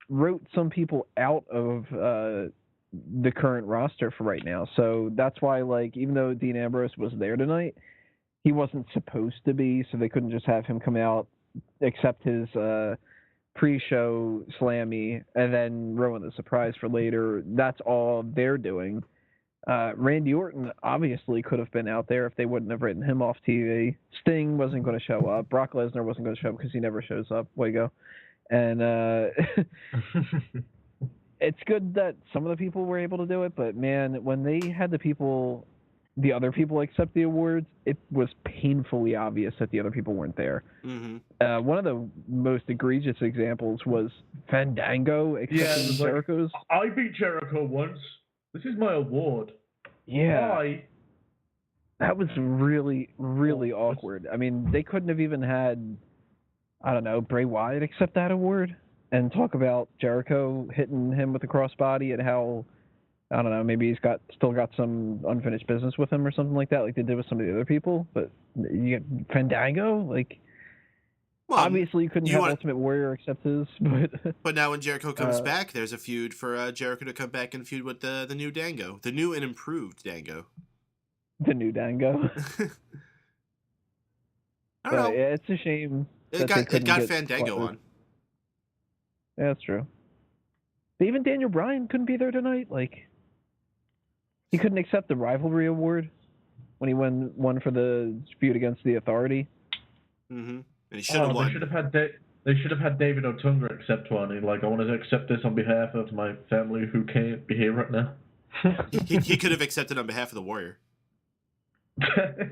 [SPEAKER 5] wrote some people out of the current roster for right now. So that's why, like, even though Dean Ambrose was there tonight, he wasn't supposed to be, so they couldn't just have him come out, accept his pre-show Slammy, and then ruin the surprise for later. That's all they're doing. Randy Orton obviously could have been out there if they wouldn't have written him off TV. Sting wasn't going to show up. Brock Lesnar wasn't going to show up because he never shows up. Wago. And it's good that some of the people were able to do it, but man, when they had the other people accept the awards, it was painfully obvious that the other people weren't there.
[SPEAKER 3] Mm-hmm.
[SPEAKER 5] One of the most egregious examples was Fandango accepting Jericho's.
[SPEAKER 6] I beat Jericho once. This is my award.
[SPEAKER 5] Yeah.
[SPEAKER 6] Why?
[SPEAKER 5] That was really, really awkward. I mean, they couldn't have even had, I don't know, Bray Wyatt accept that award and talk about Jericho hitting him with a crossbody and how, I don't know, maybe he's still got some unfinished business with him or something like that, like they did with some of the other people. But you get Fandango, like, well, obviously you couldn't have Ultimate Warrior accept his,
[SPEAKER 3] but now when Jericho comes back, there's a feud for Jericho to come back and feud with the new Dango, the new and improved Dango.
[SPEAKER 5] The new Dango.
[SPEAKER 3] I don't know.
[SPEAKER 5] Yeah, it's a shame.
[SPEAKER 3] It got Fandango on.
[SPEAKER 5] Yeah, that's true. But even Daniel Bryan couldn't be there tonight. Like, he couldn't accept the rivalry award when he won for the feud against the Authority.
[SPEAKER 3] Mm-hmm. And he should have won.
[SPEAKER 6] They should have had David Otunga accept one. He's like, I wanted to accept this on behalf of my family who can't be here right now.
[SPEAKER 3] he could have accepted on behalf of the Warrior.
[SPEAKER 4] That's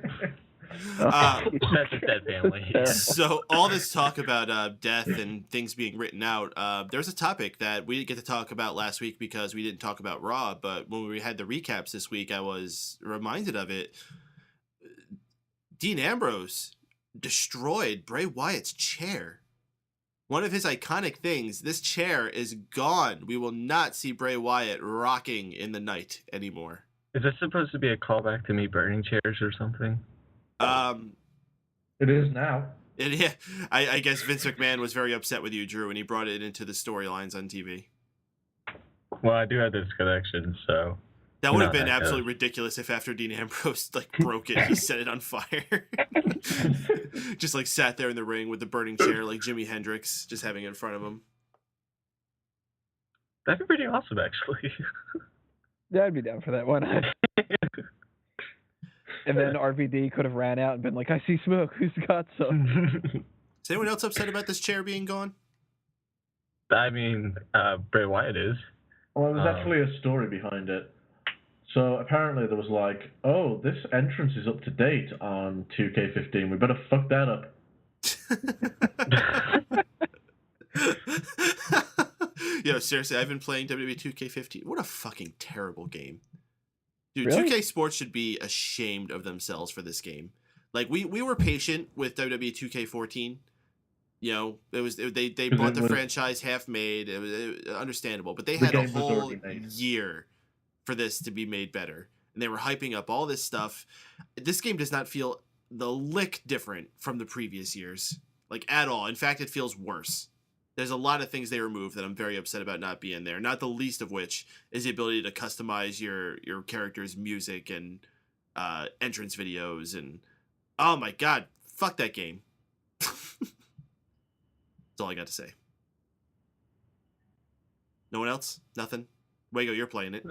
[SPEAKER 4] a dead family.
[SPEAKER 3] So all this talk about death and things being written out, there's a topic that we didn't get to talk about last week because we didn't talk about Raw, but when we had the recaps this week, I was reminded of it. Dean Ambrose destroyed Bray Wyatt's chair. One of his iconic things, this chair is gone. We will not see Bray Wyatt rocking in the night anymore.
[SPEAKER 4] Is this supposed to be a callback to me burning chairs or something?
[SPEAKER 6] It is now.
[SPEAKER 3] I guess Vince McMahon was very upset with you, Drew, and he brought it into the storylines on TV.
[SPEAKER 4] Well, I do have this connection, so...
[SPEAKER 3] That would have been absolutely ridiculous if after Dean Ambrose broke it, he set it on fire. Just sat there in the ring with the burning chair like Jimi Hendrix, just having it in front of him.
[SPEAKER 4] That'd be pretty awesome, actually.
[SPEAKER 5] Yeah, I'd be down for that one. And then RVD could have ran out and been like, I see smoke, who's got some?
[SPEAKER 3] Is anyone else upset about this chair being gone?
[SPEAKER 4] I mean, Bray Wyatt is.
[SPEAKER 6] Well, there's actually a story behind it. So apparently there was this entrance is up to date on 2K15. We better fuck that up.
[SPEAKER 3] Yo, seriously, I've been playing WWE 2K15. What a fucking terrible game. Dude,
[SPEAKER 5] Really?
[SPEAKER 3] 2K Sports should be ashamed of themselves for this game. Like, we were patient with WWE 2K14. You know, they bought the franchise half made. It was understandable, but they had a whole year for this to be made better, and they were hyping up all this stuff. This game does not feel the lick different from the previous years, at all. In fact, it feels worse. There's a lot of things they removed that I'm very upset about not being there, not the least of which is the ability to customize your character's music and entrance videos and Oh my god, fuck that game. That's all I got to say. No one else? Nothing? Wago, you're playing it.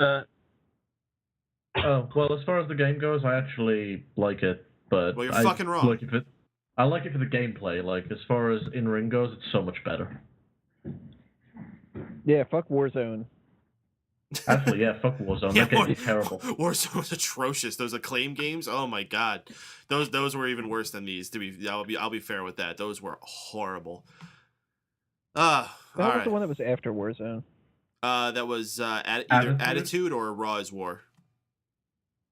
[SPEAKER 6] Oh, well, as far as the game goes, I actually like it, but
[SPEAKER 3] well, you're fucking wrong.
[SPEAKER 6] I like it for the gameplay. Like, as far as in-ring goes, it's so much better.
[SPEAKER 5] Yeah, fuck Warzone.
[SPEAKER 6] Actually, yeah, fuck Warzone. That game is terrible.
[SPEAKER 3] Warzone was atrocious. Those Acclaim games, oh my god, those were even worse than these. I'll be fair with that. Those were horrible.
[SPEAKER 5] That was
[SPEAKER 3] right.
[SPEAKER 5] the one that was after Warzone.
[SPEAKER 3] That was either Attitude or Raw is War.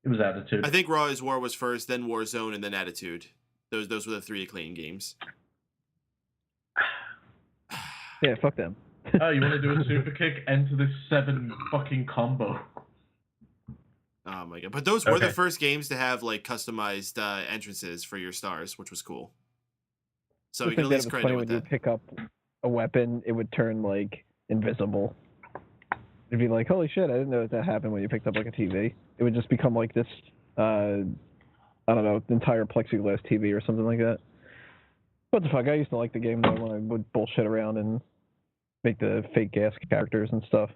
[SPEAKER 6] It was Attitude.
[SPEAKER 3] I think Raw is War was first, then Warzone, and then Attitude. Those were the 3 Acclaim games.
[SPEAKER 5] Yeah, fuck them.
[SPEAKER 6] Oh, you want to do a super kick? Enter this 7 fucking combo.
[SPEAKER 3] Oh my god! But those were the first games to have like customized entrances for your stars, which was cool. So you can at least credit with that.
[SPEAKER 5] When you pick up a weapon, it would turn like invisible. It'd be like, holy shit! I didn't know that happened when you picked up like a TV. It would just become like this, I don't know, entire plexiglass TV or something like that. What the fuck? I used to like the game though when I would bullshit around and make the fake gas characters and stuff.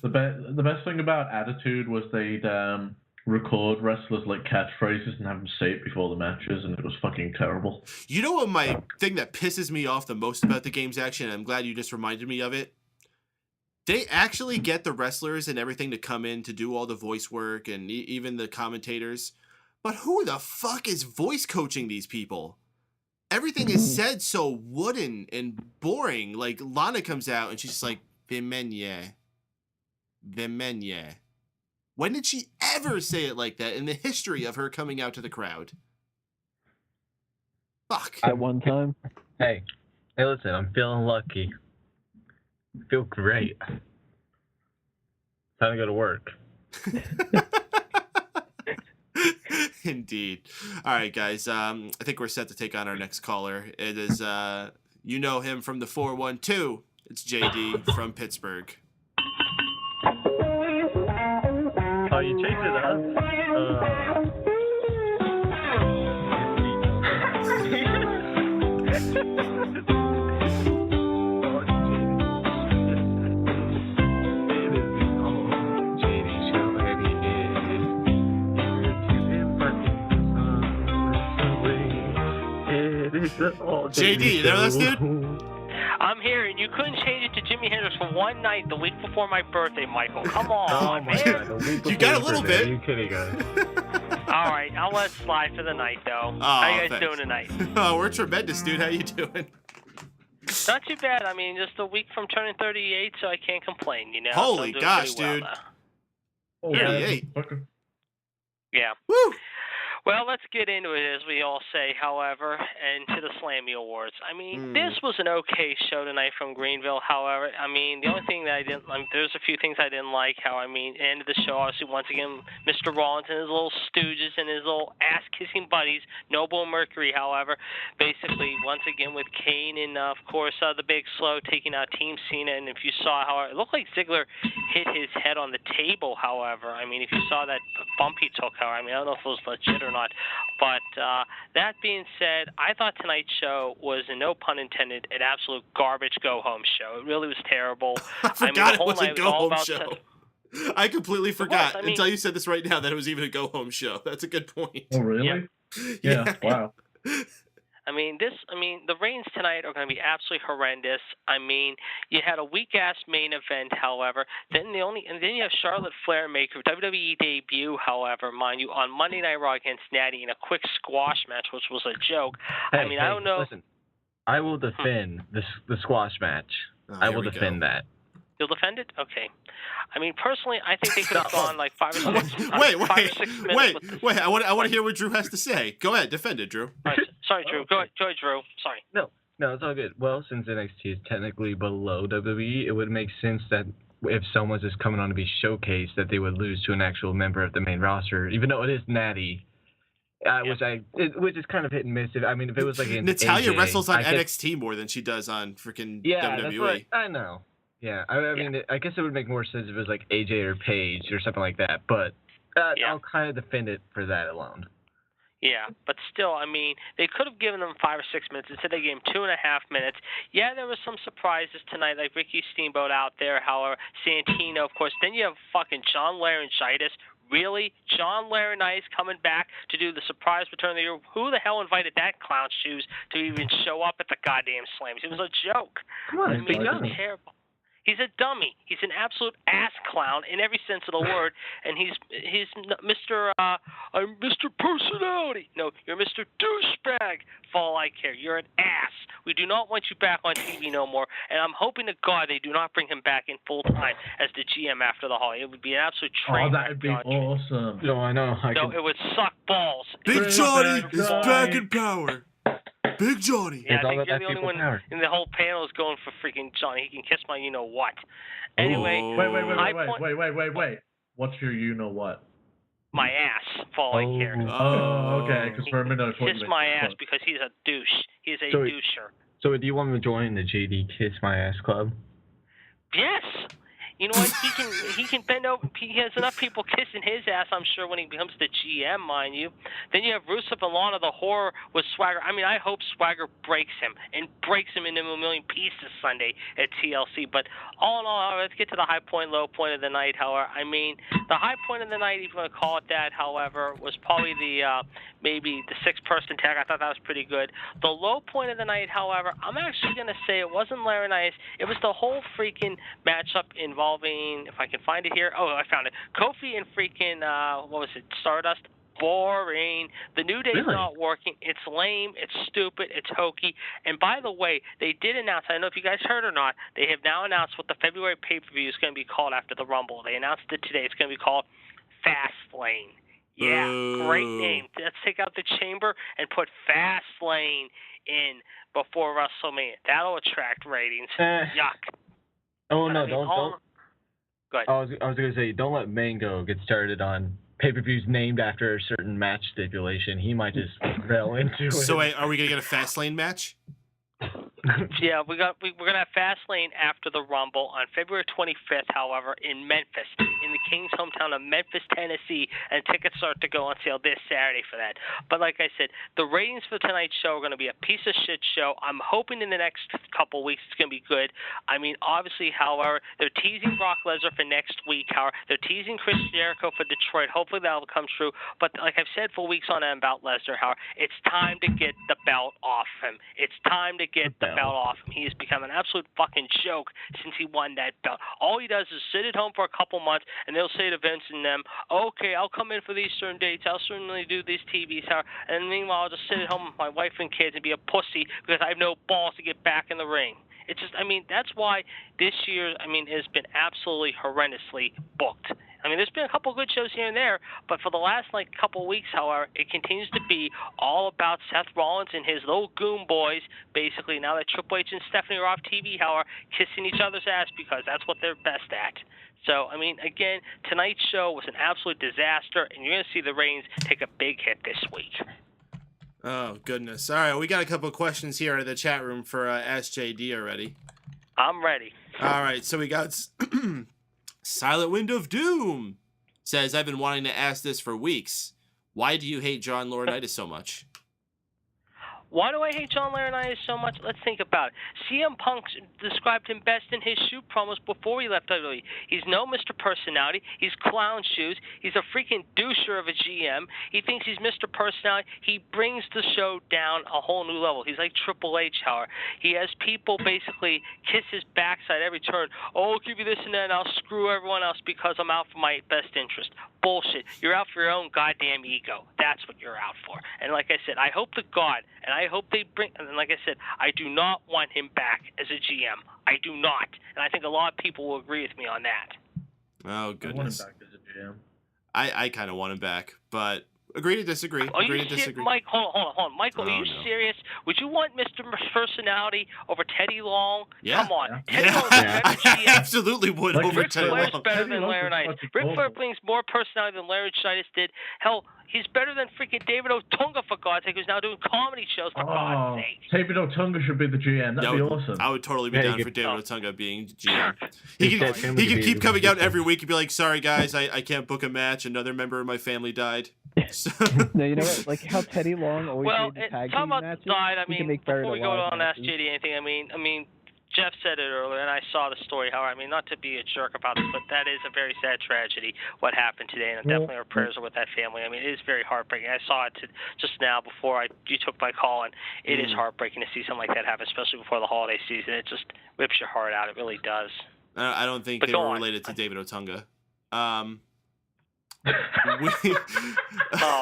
[SPEAKER 6] The best thing about Attitude was they'd record wrestlers like catchphrases and have them say it before the matches, and it was fucking terrible.
[SPEAKER 3] You know what my thing that pisses me off the most about the game's action, and I'm glad you just reminded me of it? They actually get the wrestlers and everything to come in to do all the voice work and even the commentators. But who the fuck is voice coaching these people? Everything is said so wooden and boring. Like, Lana comes out and she's just like, Vimenye. When did she ever say it like that in the history of her coming out to the crowd? Fuck.
[SPEAKER 5] At one time?
[SPEAKER 4] Hey, listen, I'm feeling lucky. I feel great. Time to go to work.
[SPEAKER 3] Indeed. All right, guys. I think we're set to take on our next caller. It is, you know him from the 412. It's JD from Pittsburgh.
[SPEAKER 4] Oh, you changed it up?
[SPEAKER 3] JD, you know this dude?
[SPEAKER 8] I'm here, and you couldn't change it to Jimi Hendrix for one night the week before my birthday, Michael. Come on, man.
[SPEAKER 3] You got a little bit.
[SPEAKER 4] Are you kidding, guys?
[SPEAKER 8] All right, I'll let it slide for the night, though.
[SPEAKER 3] Oh,
[SPEAKER 8] how you guys
[SPEAKER 3] thanks.
[SPEAKER 8] doing tonight?
[SPEAKER 3] Oh, we're tremendous, dude. How you doing?
[SPEAKER 8] Not too bad. I mean, just a week from turning 38, so I can't complain, you know?
[SPEAKER 3] Holy
[SPEAKER 8] so
[SPEAKER 3] gosh,
[SPEAKER 8] well
[SPEAKER 3] dude.
[SPEAKER 8] now.
[SPEAKER 3] 38.
[SPEAKER 8] Yeah.
[SPEAKER 3] Woo!
[SPEAKER 8] Well, let's get into it, as we all say, however, and to the Slammy Awards. I mean, this was an okay show tonight from Greenville, however. I mean, the only thing that I didn't there's a few things I didn't like. How, I mean, end of the show, obviously, once again, Mr. Rollins and his little stooges and his little ass-kissing buddies, Noble and Mercury, however, basically, once again, with Kane and, of course, the Big Slow taking out Team Cena. And if you saw how it looked like Ziggler hit his head on the table, however. I mean, if you saw that bump he took, however, I mean, I don't know if it was legit or not. But that being said, I thought tonight's show was, and no pun intended, an absolute garbage go-home show. It really was terrible.
[SPEAKER 3] I forgot
[SPEAKER 8] the whole
[SPEAKER 3] it was a
[SPEAKER 8] night was all
[SPEAKER 3] go-home
[SPEAKER 8] about
[SPEAKER 3] show. I completely forgot
[SPEAKER 8] I mean,
[SPEAKER 3] until you said this right now that it was even a go-home show. That's a good point.
[SPEAKER 6] Oh, really?
[SPEAKER 3] Yeah.
[SPEAKER 6] Wow.
[SPEAKER 8] the reigns tonight are going to be absolutely horrendous. I mean, you had a weak-ass main event, however. Then you have Charlotte Flair make her WWE debut, however, mind you, on Monday Night Raw against Natty in a quick squash match, which was a joke. I don't know.
[SPEAKER 4] Listen, I will defend the squash match. I will defend that.
[SPEAKER 8] You'll defend it? Okay. I mean, personally, I think they could have gone like 5 or 6 minutes.
[SPEAKER 3] Wait. I want to hear what Drew has to say. Go ahead, defend it, Drew.
[SPEAKER 8] Sorry, Drew. Go ahead, Drew. Sorry.
[SPEAKER 4] No, it's all good. Well, since NXT is technically below WWE, it would make sense that if someone's just coming on to be showcased, that they would lose to an actual member of the main roster, even though it is Natty. Which is kind of hit and miss. If it was like
[SPEAKER 3] Natalya
[SPEAKER 4] AJ,
[SPEAKER 3] wrestles on NXT more than she does on freaking WWE.
[SPEAKER 4] That's right. I know. Yeah, I mean, I guess it would make more sense if it was like AJ or Paige or something like that. But I'll kind of defend it for that alone.
[SPEAKER 8] Yeah, but still, I mean, they could have given them 5 or 6 minutes. Instead, they gave them 2.5 minutes. Yeah, there were some surprises tonight, like Ricky Steamboat out there, however, Santino, of course. Then you have fucking John Laurinaitis. Really? John Laurinaitis coming back to do the surprise return of the year? Who the hell invited that clown shoes to even show up at the goddamn Slams? It was a joke.
[SPEAKER 4] Come on,
[SPEAKER 8] I mean, it was terrible. He's a dummy. He's an absolute ass clown in every sense of the word, and he's Mr. I'm Mr. Personality. No, you're Mr. Douchebag. For all I care, you're an ass. We do not want you back on TV no more, and I'm hoping to God they do not bring him back in full time as the GM after the Holiday. It would be an absolute train.
[SPEAKER 6] Oh, that would be awesome.
[SPEAKER 4] No, I know.
[SPEAKER 8] It would suck balls.
[SPEAKER 3] Big Johnny is back in power. Big Johnny.
[SPEAKER 8] Yeah, I think you're the only one in the whole panel is going for freaking Johnny. He can kiss my you-know-what. Anyway.
[SPEAKER 6] Wait. What's your you-know-what?
[SPEAKER 8] My ass, for all I care.
[SPEAKER 6] Oh, okay. Because for a minute I thought
[SPEAKER 8] kiss my ass because he's a douche. He's a doucher.
[SPEAKER 4] So do you want him to join the JD Kiss My Ass Club?
[SPEAKER 8] Yes. You know what? He can bend over. He has enough people kissing his ass, I'm sure, when he becomes the GM, mind you. Then you have Rusev and Lana, the horror with Swagger. I mean, I hope Swagger breaks him into a million pieces Sunday at TLC. But all in all, let's get to the high point, low point of the night. However, I mean, the high point of the night, if you want to call it that, however, was probably maybe the 6-person tag. I thought that was pretty good. The low point of the night, however, I'm actually going to say it wasn't Laurinaitis. It was the whole freaking matchup involving, if I can find it here. Oh, I found it. Kofi and freaking, Stardust. Boring. The New Day's not working. It's lame. It's stupid. It's hokey. And by the way, they did announce, I don't know if you guys heard or not, they have now announced what the February pay-per-view is going to be called after the Rumble. They announced it today. It's going to be called Fastlane. Yeah, great name. Let's take out the chamber and put Fastlane in before WrestleMania. That'll attract ratings. Yuck.
[SPEAKER 4] Oh, no, don't.
[SPEAKER 8] Go ahead.
[SPEAKER 4] I was going to say, don't let Mango get started on pay-per-views named after a certain match stipulation. He might just rail into it.
[SPEAKER 3] So wait, are we going to get a Fastlane match?
[SPEAKER 8] Yeah, we're gonna have Fastlane after the Rumble on February 25th. However, in Memphis, in the King's hometown of Memphis, Tennessee, and tickets start to go on sale this Saturday for that. But like I said, the ratings for tonight's show are going to be a piece of shit show. I'm hoping in the next couple weeks it's going to be good. I mean, obviously, however, they're teasing Brock Lesnar for next week. However, they're teasing Chris Jericho for Detroit. Hopefully that'll come true. But like I've said for weeks on end about Lesnar, however, it's time to get the belt off him. It's time to get the belt off him. He has become an absolute fucking joke since he won that belt. All he does is sit at home for a couple months, and they'll say to Vince and them, okay, I'll come in for these certain dates. I'll certainly do these TVs. And meanwhile, I'll just sit at home with my wife and kids and be a pussy because I have no balls to get back in the ring. It's just, I mean, that's why this year, I mean, has been absolutely horrendously booked. I mean, there's been a couple of good shows here and there, but for the last, couple of weeks, however, it continues to be all about Seth Rollins and his little goon boys, basically, now that Triple H and Stephanie are off TV, however, kissing each other's ass because that's what they're best at. So, I mean, again, tonight's show was an absolute disaster, and you're going to see the ratings take a big hit this week.
[SPEAKER 3] Oh, goodness. All right, we got a couple of questions here in the chat room for Ask JD already.
[SPEAKER 8] I'm ready.
[SPEAKER 3] All right, so we got Silent Wind of Doom says, I've been wanting to ask this for weeks. Why do you hate John Laurinaitis so much?
[SPEAKER 8] Why do I hate John Laurinaitis so much? Let's think about it. CM Punk described him best in his shoot promos before he left WWE. He's no Mr. Personality. He's clown shoes. He's a freaking doucher of a GM. He thinks he's Mr. Personality. He brings the show down a whole new level. He's like Triple H, however. He has people basically kiss his backside every turn. Oh, I'll give you this and that, and I'll screw everyone else because I'm out for my best interest. Bullshit. You're out for your own goddamn ego. That's what you're out for. And like I said, I hope to God, and I hope they bring, and like I said, I do not want him back as a GM. I do not. And I think a lot of people will agree with me on that.
[SPEAKER 3] Oh, goodness.
[SPEAKER 6] I want him back as a GM.
[SPEAKER 3] I kind of want him back, but agree to disagree.
[SPEAKER 8] Are
[SPEAKER 3] agree
[SPEAKER 8] you
[SPEAKER 3] to disagree.
[SPEAKER 8] Mike, hold on. Michael, are you serious? Would you want Mr. Personality over Teddy Long?
[SPEAKER 3] Yeah.
[SPEAKER 8] Come on.
[SPEAKER 3] Yeah.
[SPEAKER 8] Teddy Long's better
[SPEAKER 3] I
[SPEAKER 8] GM.
[SPEAKER 3] absolutely would over
[SPEAKER 8] Ric
[SPEAKER 3] Teddy
[SPEAKER 8] Flair's
[SPEAKER 3] Long.
[SPEAKER 8] better than Laurinaitis. Ric Flair brings more personality than Laurinaitis did. Hell, he's better than freaking David Otunga, for God's sake, who's now doing comedy shows, for God's sake.
[SPEAKER 6] David Otunga should be the GM. That'd be awesome.
[SPEAKER 3] I would totally be down for David Otunga being GM. He can keep coming out every week and be like, sorry, guys, I can't book a match. Another member of my family died. So,
[SPEAKER 5] No, you know what? Like how Teddy Long always
[SPEAKER 8] Well,
[SPEAKER 5] made the tag
[SPEAKER 8] talking
[SPEAKER 5] team
[SPEAKER 8] about
[SPEAKER 5] matches.
[SPEAKER 8] the side, I
[SPEAKER 5] he can
[SPEAKER 8] mean,
[SPEAKER 5] make better
[SPEAKER 8] before we
[SPEAKER 5] than
[SPEAKER 8] go
[SPEAKER 5] live
[SPEAKER 8] on Ask
[SPEAKER 5] matches.
[SPEAKER 8] JD anything, I mean, Jeff said it earlier, and I saw the story. However, I mean, not to be a jerk about this, but that is a very sad tragedy, what happened today, and definitely our prayers are with that family. I mean, it is very heartbreaking. I saw it just now before you took my call, and it is heartbreaking to see something like that happen, especially before the holiday season. It just rips your heart out. It really does.
[SPEAKER 3] I don't think they were related to David Otunga.
[SPEAKER 8] Oh,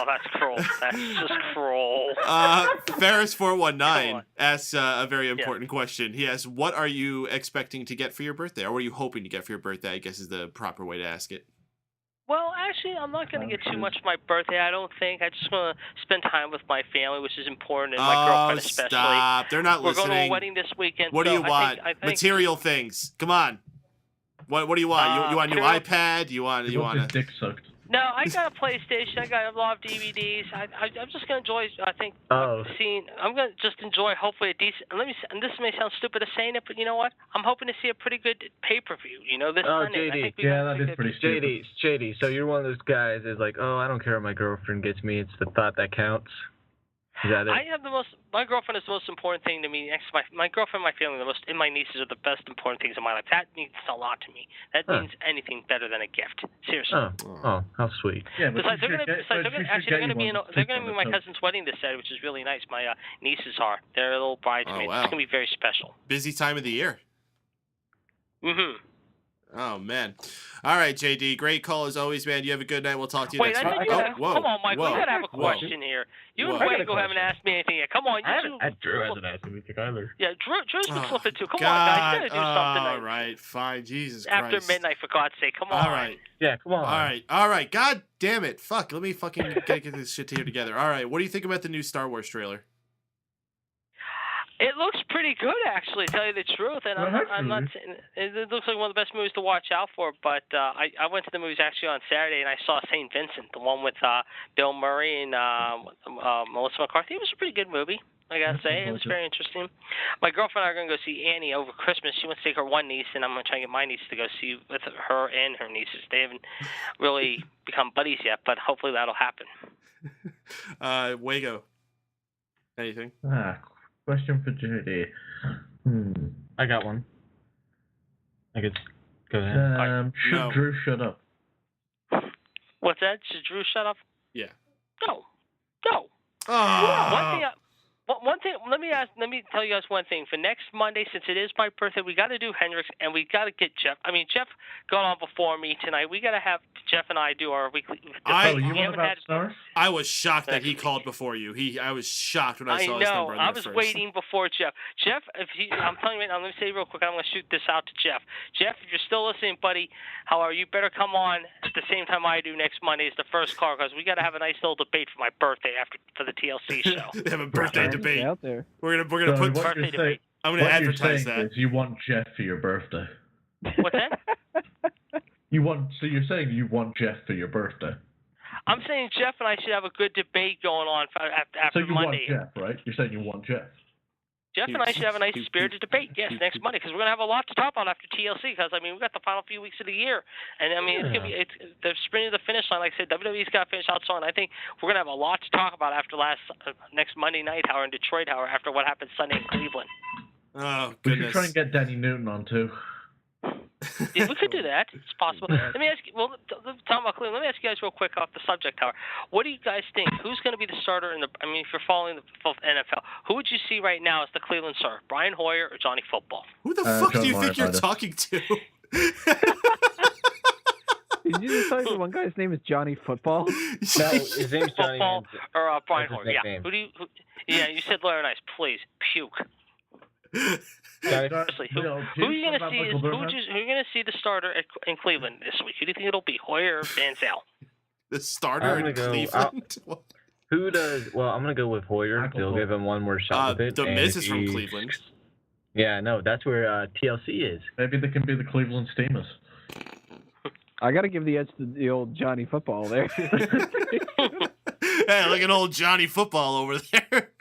[SPEAKER 8] that's cruel. That's just cruel.
[SPEAKER 3] Ferris419 asks a very important question. He asks, what are you expecting to get for your birthday? Or what are you hoping to get for your birthday, I guess is the proper way to ask it.
[SPEAKER 8] Well, actually, I'm not going to get too much for my birthday, I don't think. I just want to spend time with my family, which is important, and my girlfriend especially.
[SPEAKER 3] Stop. They're not listening.
[SPEAKER 8] We're going to a wedding this weekend.
[SPEAKER 3] What do you want?
[SPEAKER 8] I think
[SPEAKER 3] Material things. Come on. What do you want? You want a new iPad? You want
[SPEAKER 6] a dick sucked?
[SPEAKER 8] No, I got a PlayStation. I got a lot of DVDs. I'm just gonna enjoy. I think seeing. I'm gonna just enjoy. Hopefully a decent. And this may sound stupid of saying it, but you know what? I'm hoping to see a pretty good pay-per-view. You know, this Sunday.
[SPEAKER 4] JD.
[SPEAKER 6] That is pretty stupid.
[SPEAKER 4] JD. So you're one of those guys is like, oh, I don't care what my girlfriend gets me. It's the thought that counts. Is that it?
[SPEAKER 8] My girlfriend is the most important thing to me. Next to my girlfriend, my family, and my nieces are the best important things in my life. That means a lot to me. That means anything better than a gift. Seriously.
[SPEAKER 4] Oh, how sweet.
[SPEAKER 6] Yeah, but
[SPEAKER 8] they're going to be my cousin's wedding this Saturday, which is really nice. My nieces are. They're little bridesmaids.
[SPEAKER 3] Wow.
[SPEAKER 8] It's going to be very special.
[SPEAKER 3] Busy time of the year.
[SPEAKER 8] Mm-hmm.
[SPEAKER 3] Oh, man. All right, JD. Great call as always, man. You have a good night. We'll talk to you next week.
[SPEAKER 8] Come on, Mike. We got to have a question here. You and Wago haven't asked me anything yet. Come on.
[SPEAKER 4] Drew hasn't asked me either.
[SPEAKER 8] Yeah, Drew's been slipping too. Come on, guys. You got to do something.
[SPEAKER 3] All right. Fine. Jesus
[SPEAKER 8] After
[SPEAKER 3] Christ.
[SPEAKER 8] midnight, for God's sake. Come on.
[SPEAKER 3] All right.
[SPEAKER 4] Yeah, come on.
[SPEAKER 3] All right. God damn it. Fuck. Let me fucking get this shit here together. All right. What do you think about the new Star Wars trailer?
[SPEAKER 8] It looks pretty good, actually, to tell you the truth. And I'm not saying it looks like one of the best movies to watch out for. But I went to the movies actually on Saturday, and I saw St. Vincent, the one with Bill Murray and Melissa McCarthy. It was a pretty good movie, I gotta say. It was very interesting. My girlfriend and I are gonna go see Annie over Christmas. She wants to take her one niece, and I'm gonna try and get my niece to go see with her and her nieces. They haven't really become buddies yet, but hopefully that'll happen.
[SPEAKER 3] Wago. Anything?
[SPEAKER 6] Question for JD.
[SPEAKER 4] I got one. I could go ahead.
[SPEAKER 6] Should Drew shut up?
[SPEAKER 8] What's that? Should Drew shut up?
[SPEAKER 3] Yeah.
[SPEAKER 8] No.
[SPEAKER 3] Oh.
[SPEAKER 8] One thing. Let me tell you guys one thing. For next Monday, since it is my birthday, we got to do Hendrix, and we got to get Jeff. I mean, Jeff got on before me tonight. We got to have Jeff and I do our weekly.
[SPEAKER 3] I was shocked that he called before you. I was shocked when I saw his number.
[SPEAKER 8] I was waiting before Jeff. Jeff, I'm telling you right now. Let me say real quick. I'm going to shoot this out to Jeff. Jeff, if you're still listening, buddy, however, you better come on at the same time I do next Monday. It's the first call because we got to have a nice little debate for my birthday for the TLC show.
[SPEAKER 3] They have a birthday debate
[SPEAKER 5] out there.
[SPEAKER 3] We're gonna put
[SPEAKER 8] birthday debate.
[SPEAKER 3] I'm gonna advertise that.
[SPEAKER 6] You want Jeff for your birthday.
[SPEAKER 8] What's that?
[SPEAKER 6] So you're saying you want Jeff for your birthday?
[SPEAKER 8] I'm saying Jeff and I should have a good debate going on after Monday.
[SPEAKER 6] So you want Jeff, right? You're saying you want Jeff.
[SPEAKER 8] Jeff and I should have a nice spirited debate, yes, next Monday, because we're going to have a lot to talk about after TLC, because, I mean, we've got the final few weeks of the year, and, I mean, they're sprinting to the finish line. Like I said, WWE's got to finish out strong, and I think we're going to have a lot to talk about after next Monday night, in Detroit, after what happened Sunday in Cleveland.
[SPEAKER 3] Oh, goodness.
[SPEAKER 6] We should try and get Danny Newton on, too.
[SPEAKER 8] Yeah, we could do that. It's possible. Let me ask you. Well, talking about Cleveland, let me ask you guys real quick off the subject, Howard. What do you guys think? Who's going to be the starter in the? I mean, if you're following the NFL, who would you see right now as the Cleveland starter? Brian Hoyer or Johnny Football?
[SPEAKER 3] Who the fuck do you think you're talking to?
[SPEAKER 5] Did you just tell me one guy's name is Johnny Football?
[SPEAKER 4] No, his name's Johnny.
[SPEAKER 8] Football or Brian Hoyer?
[SPEAKER 4] Yeah.
[SPEAKER 8] Yeah, you said Larry Nice. Please, puke. Seriously, who are you going to see? Who are you going to see the starter in Cleveland this week? Who do you think it'll be? Hoyer or Van Zel?
[SPEAKER 3] The starter in Cleveland?
[SPEAKER 4] Who does? Well, I'm going to go with Hoyer. They'll give him one more shot with it.
[SPEAKER 3] The Miz is from Cleveland.
[SPEAKER 4] Yeah, no, that's where TLC is.
[SPEAKER 6] Maybe they can be the Cleveland Steamers.
[SPEAKER 5] I got to give the edge to the old Johnny Football there.
[SPEAKER 3] Hey, look at old Johnny Football over there.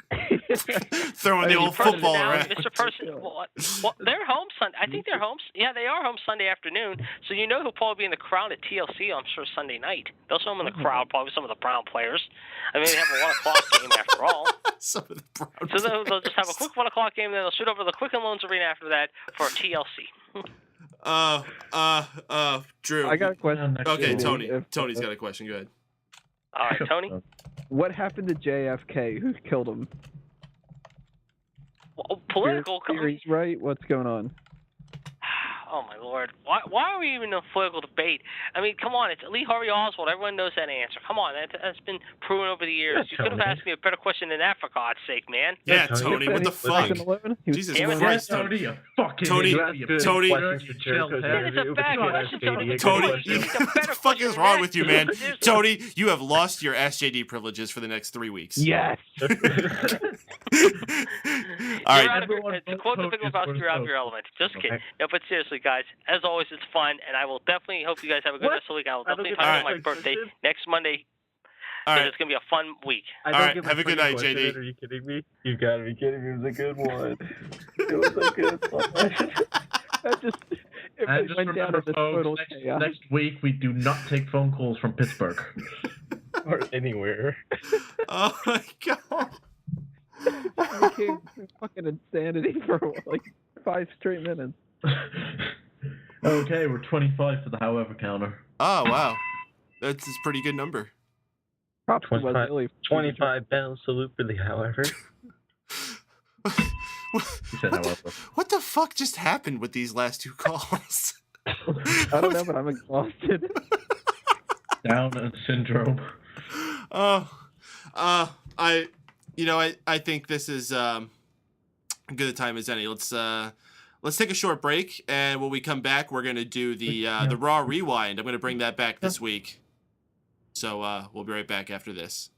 [SPEAKER 3] Throwing the old football around.
[SPEAKER 8] Mr. Person, what? They're home Sunday. I think they're home. Yeah, they are home Sunday afternoon. So you know who'll probably be in the crowd at TLC, I'm sure, Sunday night. They'll show them in the crowd, probably some of the Brown players. I mean, they have a 1 o'clock game after all.
[SPEAKER 3] Some of the Brown
[SPEAKER 8] So they'll just have a quick 1 o'clock game, then they'll shoot over to the Quicken Loans Arena after that for TLC.
[SPEAKER 3] Drew.
[SPEAKER 5] I got a question.
[SPEAKER 3] Okay, Tony. Tony's got a question. Go ahead.
[SPEAKER 8] All right, Tony.
[SPEAKER 5] What happened to JFK? Who killed him?
[SPEAKER 8] Well, political.
[SPEAKER 5] Theories, right? What's going on?
[SPEAKER 8] Oh my Lord! Why are we even in a political debate? I mean, come on! It's Lee Harvey Oswald. Everyone knows that answer. Come on, that's been proven over the years. You could have asked me a better question than that, for God's sake, man.
[SPEAKER 3] Yeah, Tony. What the fuck? Jesus Christ, Tony. Tony. It's
[SPEAKER 8] a bad question.
[SPEAKER 3] Tony, what the fuck is wrong with you, man? Tony, you have lost your SJD privileges for the next 3 weeks.
[SPEAKER 5] Yes.
[SPEAKER 3] All right.
[SPEAKER 8] To quote the Big Lebowski, you're out of your element. Just kidding. No, but seriously, guys, as always, it's fun, and I will definitely hope you guys have a good rest of the week. I will definitely talk about my birthday next Monday.
[SPEAKER 3] All right.
[SPEAKER 8] It's going to be a fun week.
[SPEAKER 3] All right. Have a good night, JD.
[SPEAKER 4] Are you kidding me? You gotta be kidding me. It was a good one. It was a good one.
[SPEAKER 6] And just remember, folks, next week we do not take phone calls from Pittsburgh.
[SPEAKER 4] Or anywhere.
[SPEAKER 3] Oh, my God.
[SPEAKER 5] It became fucking insanity for like 5 straight minutes.
[SPEAKER 6] Okay, we're 25 for the however counter.
[SPEAKER 3] Oh, wow. That's a pretty good number.
[SPEAKER 5] Props to
[SPEAKER 4] 25 pound salute for the however.
[SPEAKER 3] What the fuck just happened with these last 2 calls?
[SPEAKER 5] I don't know, but I'm exhausted.
[SPEAKER 6] Down syndrome.
[SPEAKER 3] I think this is as good a time as any. Let's take a short break, and when we come back, we're gonna do the Raw Rewind. I'm gonna bring that back this week. So we'll be right back after this.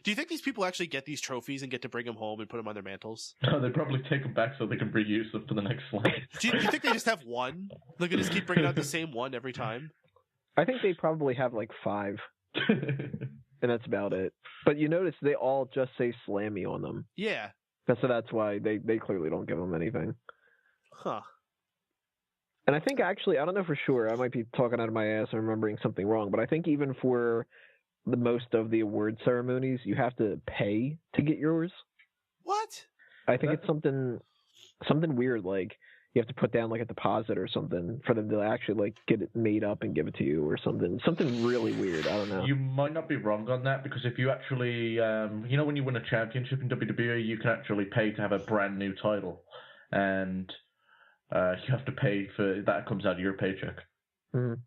[SPEAKER 9] Do you think these people actually get these trophies and get to bring them home and put them on their mantles?
[SPEAKER 6] No, they probably take them back so they can reuse them for the next one.
[SPEAKER 9] Do you think they just have one? They're gonna just keep bringing out the same one every time?
[SPEAKER 5] I think they probably have like 5. And that's about it. But you notice they all just say Slammy on them.
[SPEAKER 9] Yeah.
[SPEAKER 5] So that's why they clearly don't give them anything.
[SPEAKER 9] Huh.
[SPEAKER 5] And I think actually, I don't know for sure, I might be talking out of my ass and remembering something wrong, but I think even for the most of the award ceremonies, you have to pay to get yours.
[SPEAKER 9] What?
[SPEAKER 5] I think it's something weird, like you have to put down like a deposit or something for them to actually like get it made up and give it to you or something really weird. I don't know.
[SPEAKER 6] You might not be wrong on that, because if you actually when you win a championship in WWE, you can actually pay to have a brand new title, and you have to pay for that. Comes out of your paycheck.
[SPEAKER 5] Mm-hmm.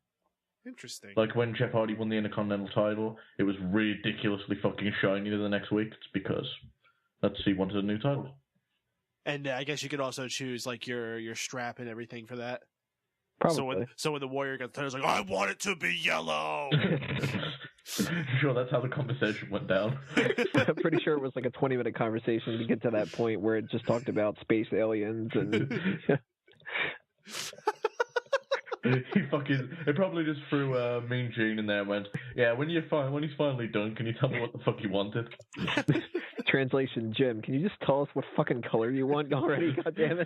[SPEAKER 9] Interesting.
[SPEAKER 6] Like when Jeff Hardy won the Intercontinental title, it was ridiculously fucking shiny the next week. It's because he wanted a new title.
[SPEAKER 9] And I guess you could also choose like your strap and everything for that.
[SPEAKER 5] Probably.
[SPEAKER 9] So when the Warrior got the title, it's like, I want it to be yellow.
[SPEAKER 6] Sure, that's how the conversation went down.
[SPEAKER 5] I'm pretty sure it was like a 20-minute conversation to get to that point where it just talked about space aliens and.
[SPEAKER 6] He probably just threw Mean Gene in there and went, yeah, when he's finally done, can you tell me what the fuck you wanted?
[SPEAKER 5] Translation, Jim, can you just tell us what fucking color you want already, goddammit?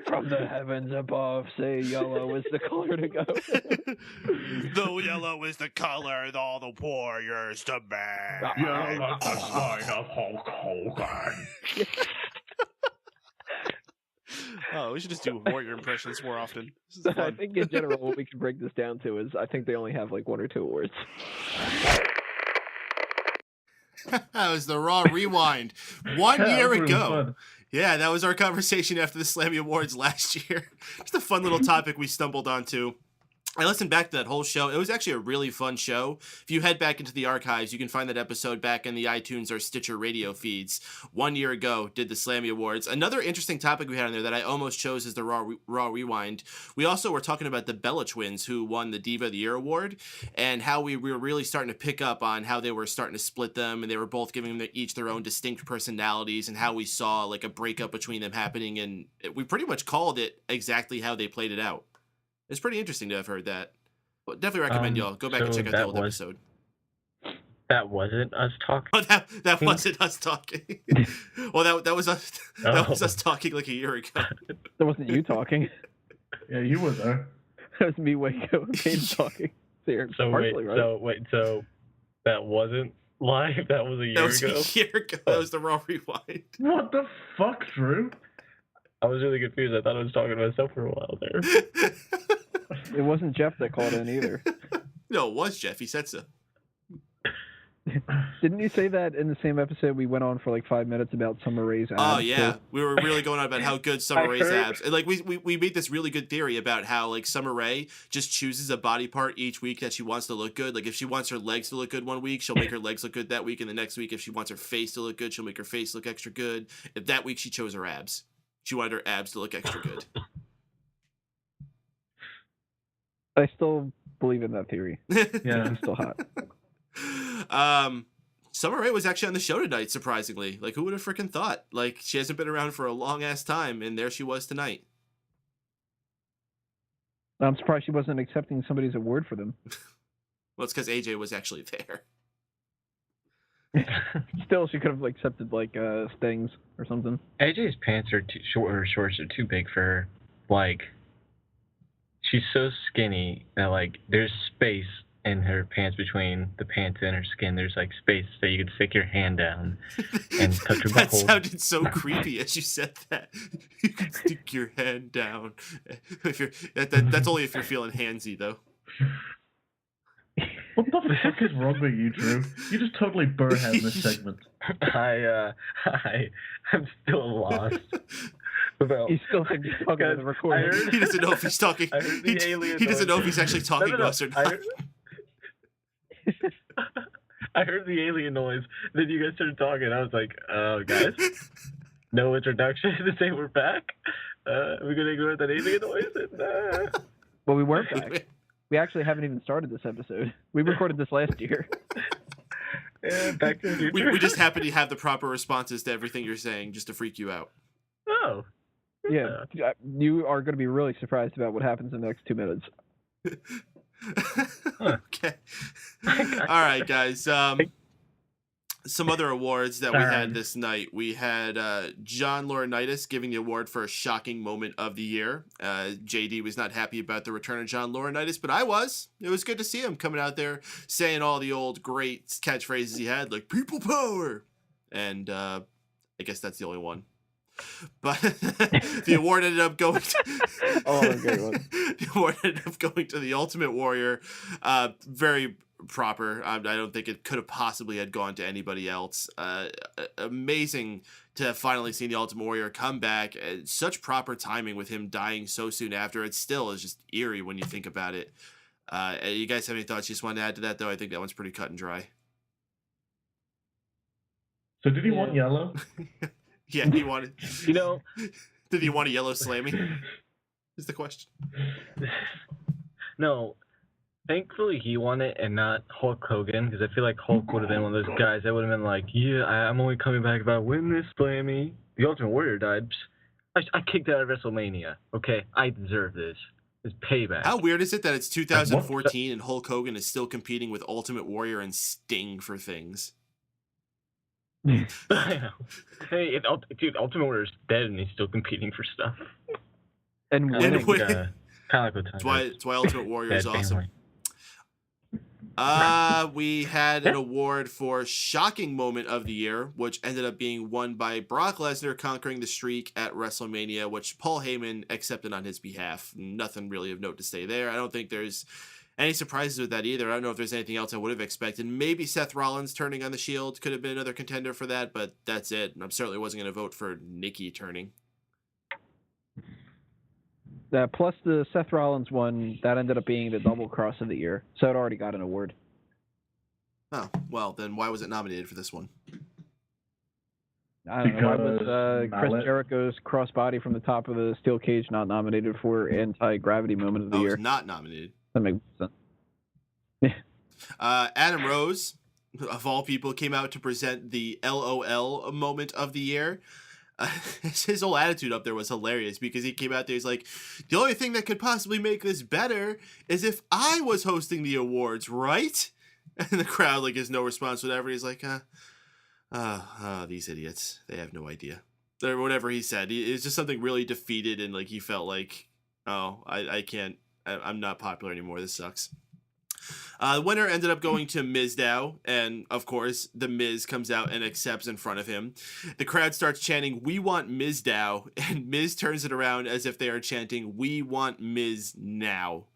[SPEAKER 5] From the heavens above, say yellow is the color to go.
[SPEAKER 9] The yellow is the color of all the warriors demand.
[SPEAKER 6] You're like the sign of Hulk Hogan.
[SPEAKER 9] Oh, we should just do warrior impressions more often.
[SPEAKER 5] I think in general, what we can break this down to is I think they only have like 1 or 2 awards.
[SPEAKER 3] That was the Raw Rewind 1 year ago. Fun. Yeah, that was our conversation after the Slammy Awards last year. Just a fun little topic we stumbled onto. I listened back to that whole show. It was actually a really fun show. If you head back into the archives, you can find that episode back in the iTunes or Stitcher radio feeds. 1 year ago, did the Slammy Awards. Another interesting topic we had on there that I almost chose is the Raw Rewind. We also were talking about the Bella Twins, who won the Diva of the Year award, and how we were really starting to pick up on how they were starting to split them, and they were both giving them each their own distinct personalities, and how we saw like a breakup between them happening, and we pretty much called it exactly how they played it out. It's pretty interesting to have heard that. Well, definitely recommend y'all go back and check out the old episode.
[SPEAKER 4] That wasn't us talking.
[SPEAKER 3] Oh, that wasn't us talking. Well, that was us. That was us talking like a year ago.
[SPEAKER 5] That wasn't you talking.
[SPEAKER 6] Yeah, you were there.
[SPEAKER 5] That was me, Wago, and Paden talking.
[SPEAKER 4] So that wasn't live? That was a year ago?
[SPEAKER 3] That was a year ago. That was the Raw Rewind.
[SPEAKER 6] What the fuck, Drew?
[SPEAKER 4] I was really confused. I thought I was talking to myself for a while there.
[SPEAKER 5] It wasn't Jeff that called in either.
[SPEAKER 3] No, it was Jeff. He said so.
[SPEAKER 5] Didn't you say that in the same episode we went on for like 5 minutes about Summer Rae's abs?
[SPEAKER 3] Oh yeah, we were really going on about how good Summer Rae's abs. And like we made this really good theory about how like Summer Rae just chooses a body part each week that she wants to look good. Like if she wants her legs to look good one week, she'll make her legs look good that week, and the next week if she wants her face to look good, she'll make her face look extra good. If that week she chose her abs, she wanted her abs to look extra good.
[SPEAKER 5] I still believe in that theory.
[SPEAKER 3] Yeah,
[SPEAKER 5] I'm still hot.
[SPEAKER 3] Summer Rae was actually on the show tonight, surprisingly. Like, who would have freaking thought? Like, she hasn't been around for a long-ass time, and there she was tonight.
[SPEAKER 5] I'm surprised she wasn't accepting somebody's award for them.
[SPEAKER 3] Well, it's because AJ was actually there.
[SPEAKER 5] Still, she could have accepted, like, Stings or something.
[SPEAKER 4] AJ's pants are too short, or shorts are too big for her. Like, she's so skinny that, like, there's space in her pants between the pants and her skin. There's like space so you could stick your hand down and touch her
[SPEAKER 3] That
[SPEAKER 4] butthole.
[SPEAKER 3] sounded so creepy as you said that. You could stick your hand down. If you're that's only if you're feeling handsy though.
[SPEAKER 6] What the fuck is wrong with you, Drew? You just totally burrhead in this segment.
[SPEAKER 4] I'm still lost.
[SPEAKER 5] He still thinks he's talking to the recording.
[SPEAKER 3] He doesn't know if he's talking. He doesn't know if he's actually talking to us or not.
[SPEAKER 4] I heard the alien noise. Then you guys started talking. I was like, guys, no introduction to say we're back. We're going to ignore that alien noise. And,
[SPEAKER 5] Well, we weren't back. We actually haven't even started this episode. We recorded this last year.
[SPEAKER 4] Yeah, back to the future.
[SPEAKER 3] We just happen to have the proper responses to everything you're saying just to freak you out.
[SPEAKER 4] Oh.
[SPEAKER 5] Yeah. You are going to be really surprised about what happens in the next 2 minutes.
[SPEAKER 3] Okay. All right, guys. Some other awards that we had this night. We had John Laurinaitis giving the award for a shocking moment of the year. JD was not happy about the return of John Laurinaitis, but I was. It was good to see him coming out there saying all the old great catchphrases he had, like people power. And I guess that's the only one. But the award ended up going to the award ended up going to the Ultimate Warrior. Very proper. I don't think it could have possibly had gone to anybody else. Amazing to have finally seen the Ultimate Warrior come back. Such proper timing with him dying so soon after. It still is just eerie when you think about it. You guys have any thoughts you just want to add to that, though? I think that one's pretty cut and dry.
[SPEAKER 6] So did he want yellow?
[SPEAKER 3] Yeah, he wanted. Did he want a yellow Slammy? Is the question.
[SPEAKER 4] No, thankfully he won it and not Hulk Hogan, because I feel like Hulk would have been one of those guys that would have been like, yeah, I'm only coming back if I win this Slammy. The Ultimate Warrior died. I kicked out of WrestleMania. Okay, I deserve this. It's payback.
[SPEAKER 3] How weird is it that it's 2014 and Hulk Hogan is still competing with Ultimate Warrior and Sting for things?
[SPEAKER 4] I know. Hey, dude, Ultimate Warrior's dead and he's still competing for stuff.
[SPEAKER 5] And winning.
[SPEAKER 3] That's why Ultimate Warrior is awesome. We had an award for shocking moment of the year, which ended up being won by Brock Lesnar conquering the streak at WrestleMania, which Paul Heyman accepted on his behalf. Nothing really of note to say there. I don't think there's any surprises with that either. I don't know if there's anything else I would have expected. Maybe Seth Rollins turning on the Shield could have been another contender for that, but that's it. And I certainly wasn't going to vote for Nikki turning.
[SPEAKER 5] Plus the Seth Rollins one, that ended up being the double cross of the year. So it already got an award.
[SPEAKER 3] Oh, well, then why was it nominated for this one?
[SPEAKER 5] I don't know. Why was Chris Jericho's crossbody from the top of the steel cage not nominated for anti-gravity moment of the year?
[SPEAKER 3] It was not nominated.
[SPEAKER 5] That makes sense.
[SPEAKER 3] Adam Rose, of all people, came out to present the LOL moment of the year. his whole attitude up there was hilarious because he came out there, he's like, the only thing that could possibly make this better is if I was hosting the awards, right? And the crowd like has no response, whatever. He's like, these idiots, they have no idea. Or whatever he said. It's just something really defeated, and like he felt like, I can't, I'm not popular anymore. This sucks. The winner ended up going to Mizdow, and of course, the Miz comes out and accepts in front of him. The crowd starts chanting, "We want Mizdow," and Miz turns it around as if they are chanting, "We want Miz now."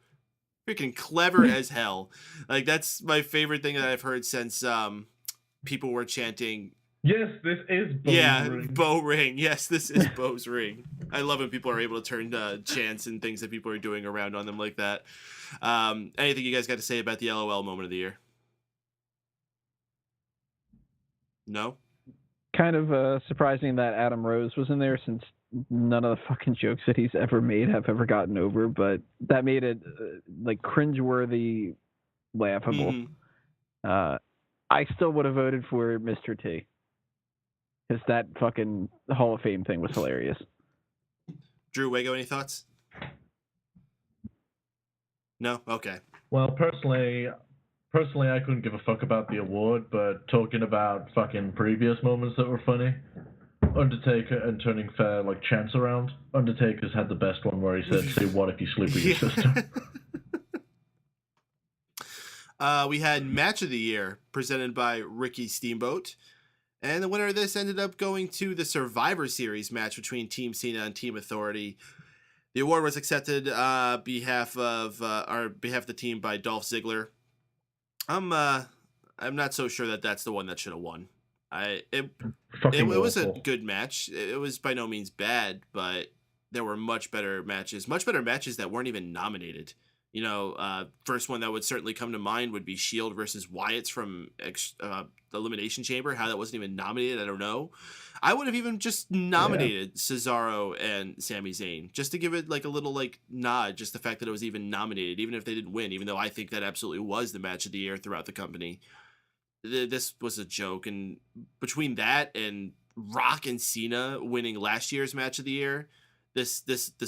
[SPEAKER 3] Freaking clever as hell. Like, that's my favorite thing that I've heard since people were chanting,
[SPEAKER 6] "Yes, this is Bo's ring."
[SPEAKER 3] Bo ring. Yes, this is Bo's ring. I love when people are able to turn chants and things that people are doing around on them like that. Anything you guys got to say about the LOL moment of the year? No?
[SPEAKER 5] Kind of surprising that Adam Rose was in there, since none of the fucking jokes that he's ever made have ever gotten over, but that made it like cringeworthy, laughable.
[SPEAKER 3] Mm-hmm.
[SPEAKER 5] I still would have voted for Mr. T, because that fucking Hall of Fame thing was hilarious.
[SPEAKER 3] Drew, Wago, any thoughts? No? Okay.
[SPEAKER 6] Well, personally, I couldn't give a fuck about the award, but talking about fucking previous moments that were funny, Undertaker and turning fair like chants around. Undertaker's had the best one where he said, "Say what if you sleep with your sister?"
[SPEAKER 3] We had Match of the Year presented by Ricky Steamboat. And the winner of this ended up going to the Survivor Series match between Team Cena and Team Authority. The award was accepted on behalf of the team by Dolph Ziggler. I'm not so sure that that's the one that should have won. It was a good match. It was by no means bad, but there were much better matches that weren't even nominated. You know, first one that would certainly come to mind would be Shield versus Wyatt's from the Elimination Chamber. How that wasn't even nominated, I don't know. I would have even just nominated Cesaro and Sami Zayn, just to give it like a little like nod, just the fact that it was even nominated, even if they didn't win, even though I think that absolutely was the match of the year throughout the company. This was a joke, and between that and Rock and Cena winning last year's match of the year, this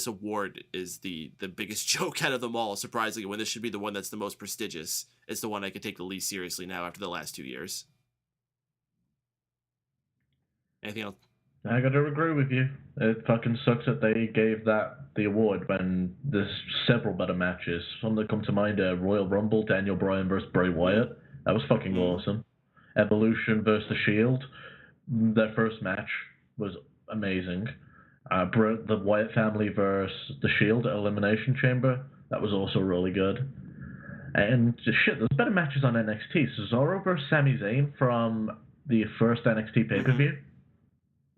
[SPEAKER 3] award is the biggest joke out of them all, surprisingly, when this should be the one that's the most prestigious. It's the one I could take the least seriously now after the last 2 years. Anything else?
[SPEAKER 6] I gotta agree with you. It fucking sucks that they gave that the award when there's several better matches. Some that come to mind are Royal Rumble, Daniel Bryan versus Bray Wyatt. That was fucking awesome. Evolution versus The Shield. Their first match was amazing. The Wyatt family versus The Shield at Elimination Chamber. That was also really good. And shit, there's better matches on NXT. Cesaro versus Sami Zayn from the first NXT pay-per-view.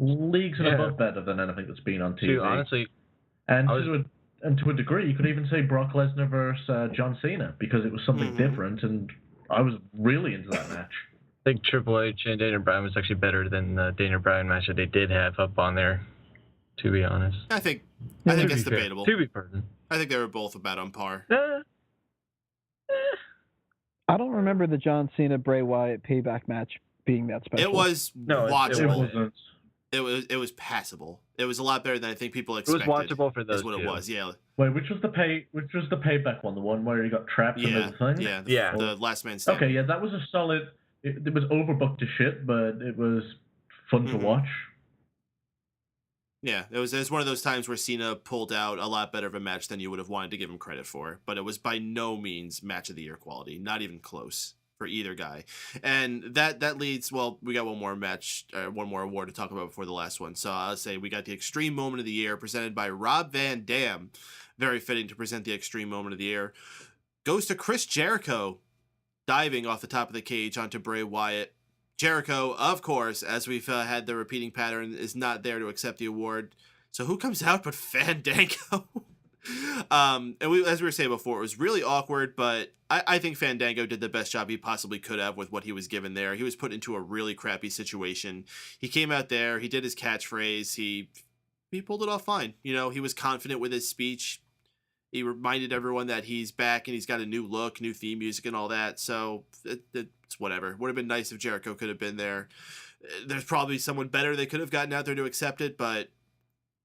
[SPEAKER 6] Leagues and above better than anything that's been on TV.
[SPEAKER 4] Dude, honestly,
[SPEAKER 6] and to a degree, you could even say Brock Lesnar versus John Cena, because it was something different, and I was really into that match.
[SPEAKER 4] I think Triple H and Daniel Bryan was actually better than the Daniel Bryan match that they did have up on there, to be honest.
[SPEAKER 3] I think that's debatable.
[SPEAKER 4] To be pardoned.
[SPEAKER 3] I think they were both about on par.
[SPEAKER 5] I don't remember the John Cena Bray Wyatt payback match being that special.
[SPEAKER 3] It was watchable.
[SPEAKER 6] It wasn't.
[SPEAKER 3] It was passable. It was a lot better than I think people expected.
[SPEAKER 4] It was watchable for those
[SPEAKER 3] is what
[SPEAKER 4] two.
[SPEAKER 3] It was, yeah.
[SPEAKER 6] Wait, which was the payback one? The one where he got trapped in the thing?
[SPEAKER 3] Yeah, the last man standing.
[SPEAKER 6] Okay, yeah, that was a solid. It was overbooked as shit, but it was fun to watch.
[SPEAKER 3] Yeah, it was one of those times where Cena pulled out a lot better of a match than you would have wanted to give him credit for, but it was by no means match of the year quality, not even close for either guy. And that leads, well, we got one more award to talk about before the last one. So I'll say we got the Extreme Moment of the Year presented by Rob Van Dam. Very fitting to present the Extreme Moment of the Year. Goes to Chris Jericho, diving off the top of the cage onto Bray Wyatt. Jericho, of course, as we've had the repeating pattern, is not there to accept the award. So who comes out but Fandango? And as we were saying before, it was really awkward, but I think Fandango did the best job he possibly could have with what he was given there. He was put into a really crappy situation. He came out there, he did his catchphrase, he pulled it off fine. You know, he was confident with his speech. He reminded everyone that he's back and he's got a new look, new theme music, and all that. So it's whatever. Would have been nice if Jericho could have been there. There's probably someone better they could have gotten out there to accept it, but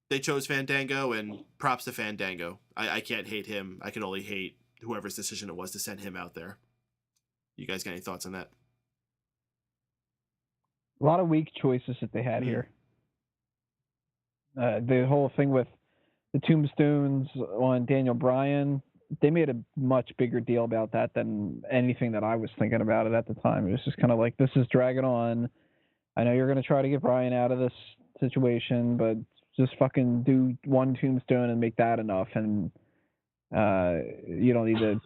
[SPEAKER 3] they chose Fandango, and props to Fandango. I can't hate him. I can only hate whoever's decision it was to send him out there. You guys got any thoughts on that?
[SPEAKER 5] A lot of weak choices that they had here. The whole thing with the tombstones on Daniel Bryan, they made a much bigger deal about that than anything that I was thinking about it at the time. It was just kind of like, this is dragging on. I know you're going to try to get Bryan out of this situation, but just fucking do one tombstone and make that enough. And you don't need to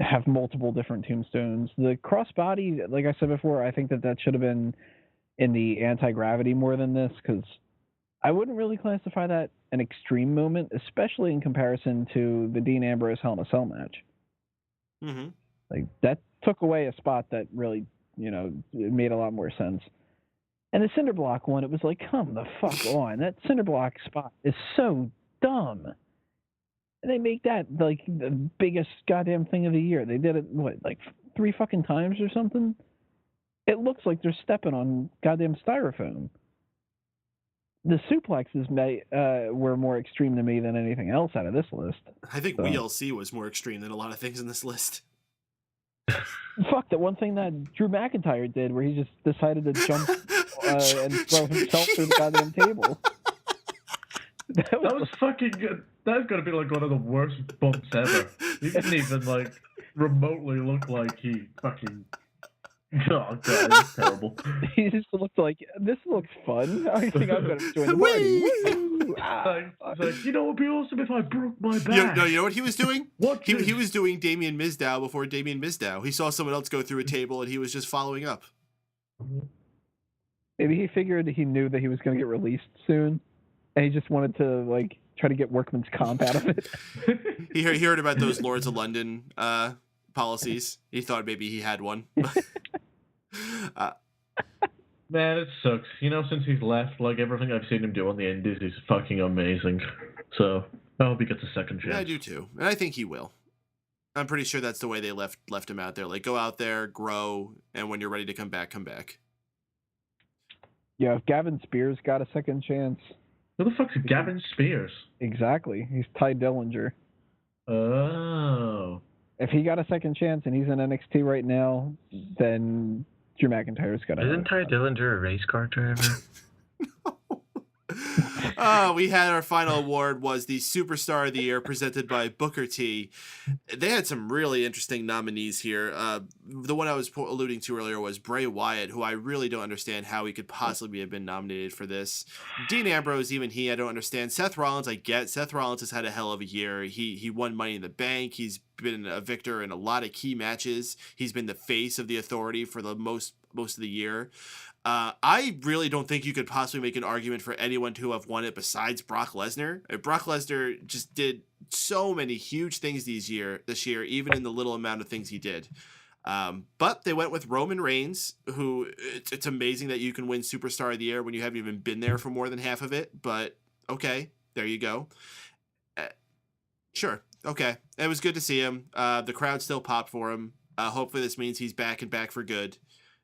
[SPEAKER 5] have multiple different tombstones. The crossbody, like I said before, I think that should have been in the anti-gravity more than this, because I wouldn't really classify that an extreme moment, especially in comparison to the Dean Ambrose Hell in a Cell match.
[SPEAKER 3] Mm-hmm.
[SPEAKER 5] Like, that took away a spot that really, it made a lot more sense. And the cinder block one, it was like, come the fuck on. That cinder block spot is so dumb. And they make that like the biggest goddamn thing of the year. They did it, like 3 fucking times or something? It looks like they're stepping on goddamn styrofoam. The suplexes were more extreme to me than anything else out of this list.
[SPEAKER 3] I think WLC was more extreme than a lot of things in this list.
[SPEAKER 5] Fuck, that one thing that Drew McIntyre did where he just decided to jump and throw himself through the goddamn table.
[SPEAKER 6] That was fucking good. That's got to be like one of the worst bumps ever. He didn't even like remotely look like he fucking... Oh god, it's terrible.
[SPEAKER 5] He just looked like, this looks fun. I think I'm going to join the party.
[SPEAKER 6] It's like, you know, it'd be awesome if I broke my back.
[SPEAKER 3] You know what he was doing?
[SPEAKER 6] What?
[SPEAKER 3] He was doing Damien Mizdow before Damien Mizdow. He saw someone else go through a table and he was just following up.
[SPEAKER 5] Maybe he figured he knew that he was going to get released soon, and he just wanted to like try to get workman's comp out of it.
[SPEAKER 3] He heard about those Lords of London policies. He thought maybe he had one.
[SPEAKER 6] Man, it sucks. You know, since he's left, like everything I've seen him do on the Indies, he's fucking amazing. So I hope he gets a second chance.
[SPEAKER 3] Yeah, I do too, and I think he will. I'm pretty sure that's the way they left him out there. Like, go out there, grow, and when you're ready to come back, come back.
[SPEAKER 5] Yeah, if Gavin Spears got a second chance.
[SPEAKER 6] Who the fuck's Gavin Spears?
[SPEAKER 5] Exactly. He's Ty Dillinger.
[SPEAKER 6] Oh.
[SPEAKER 5] If he got a second chance and he's in NXT right now, then Drew McIntyre's got to.
[SPEAKER 4] Isn't Ty Dillinger a race car driver?
[SPEAKER 3] We had our final award was the Superstar of the Year presented by Booker T. They had some really interesting nominees here. The one I was alluding to earlier was Bray Wyatt, who I really don't understand how he could possibly have been nominated for this. Dean Ambrose, even I don't understand. Seth Rollins, I get. Seth Rollins has had a hell of a year. He won Money in the Bank. He's been a victor in a lot of key matches. He's been the face of the Authority for the most of the year. I really don't think you could possibly make an argument for anyone to have won it besides Brock Lesnar. Brock Lesnar just did so many huge things this year, even in the little amount of things he did. But they went with Roman Reigns, who it's amazing that you can win Superstar of the Year when you haven't even been there for more than half of it. But okay, there you go. Sure. Okay. It was good to see him. The crowd still popped for him. Hopefully this means he's back and back for good.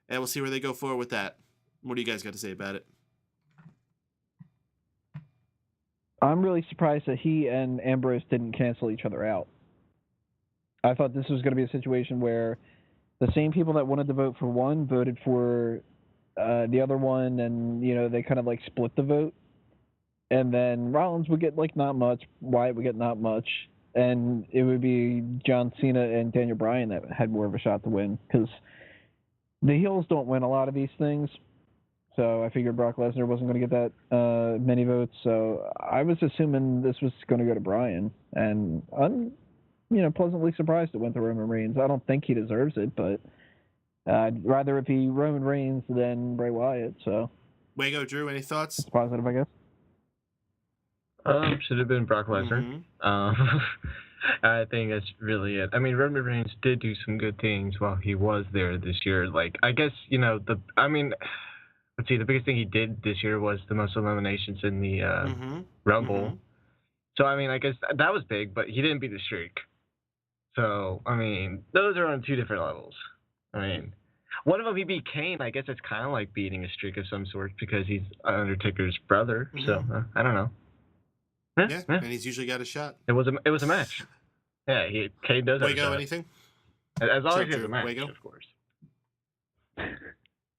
[SPEAKER 3] And we'll see where they go forward with that. What do you guys got to say about it?
[SPEAKER 5] I'm really surprised that he and Ambrose didn't cancel each other out. I thought this was going to be a situation where the same people that wanted to vote for one voted for the other one, and they kind of like split the vote. And then Rollins would get like not much, Wyatt would get not much, and it would be John Cena and Daniel Bryan that had more of a shot to win, because the heels don't win a lot of these things. So I figured Brock Lesnar wasn't going to get that many votes. So I was assuming this was going to go to Bryan, and I'm, pleasantly surprised it went to Roman Reigns. I don't think he deserves it, but I'd rather it be Roman Reigns than Bray Wyatt. So,
[SPEAKER 3] Wago, Drew, any thoughts?
[SPEAKER 5] It's positive, I guess.
[SPEAKER 4] Should have been Brock Lesnar.
[SPEAKER 3] Mm-hmm.
[SPEAKER 4] I think that's really it. I mean, Roman Reigns did do some good things while he was there this year. Like, I guess, let's see, the biggest thing he did this year was the most eliminations in the Rumble.
[SPEAKER 3] Mm-hmm.
[SPEAKER 4] So, I mean, I guess that was big, but he didn't beat the streak. So, I mean, those are on two different levels. I mean, one of them he beat Kane. I guess it's kind of like beating a streak of some sort because he's Undertaker's brother. Mm-hmm. So, I don't know.
[SPEAKER 3] Yeah, and he's usually got a shot.
[SPEAKER 4] It was a match. Yeah, Kane does have a shot.
[SPEAKER 3] Anything?
[SPEAKER 4] As long as he has a match, of course.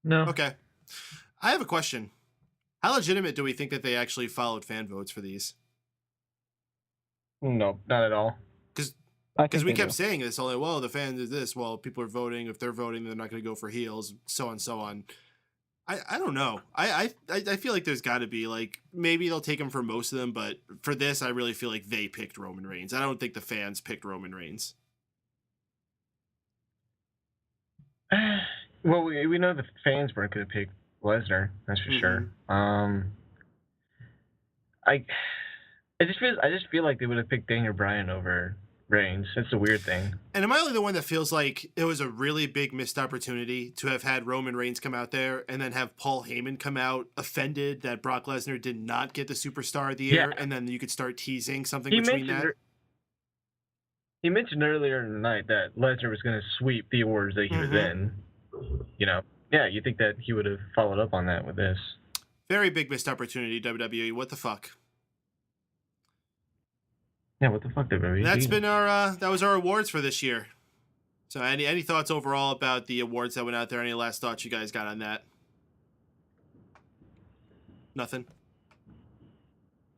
[SPEAKER 5] No.
[SPEAKER 3] Okay. I have a question. How legitimate do we think that they actually followed fan votes for these?
[SPEAKER 4] No, not at all.
[SPEAKER 3] Because we kept saying this, all like, well, the fans did this. Well, people are voting. If they're voting, they're not going to go for heels, so on and so on. I don't know. I feel like there's got to be, like, maybe they'll take them for most of them, but for this, I really feel like they picked Roman Reigns. I don't think the fans picked Roman Reigns.
[SPEAKER 4] Well, we know the fans weren't going to pick Lesnar. That's for sure. I just feel like they would have picked Daniel Bryan over Reigns. That's a weird thing.
[SPEAKER 3] And am I only the one that feels like it was a really big missed opportunity to have had Roman Reigns come out there and then have Paul Heyman come out offended that Brock Lesnar did not get the Superstar of the Year, and then you could start teasing something between that?
[SPEAKER 4] He mentioned earlier in the night that Lesnar was going to sweep the awards that he was in. You know, you think that he would have followed up on that with this.
[SPEAKER 3] Very big missed opportunity, WWE. What the fuck?
[SPEAKER 4] Yeah, what the fuck, WWE?
[SPEAKER 3] That's been our that was our awards for this year. So any thoughts overall about the awards that went out there? Any last thoughts you guys got on that? Nothing?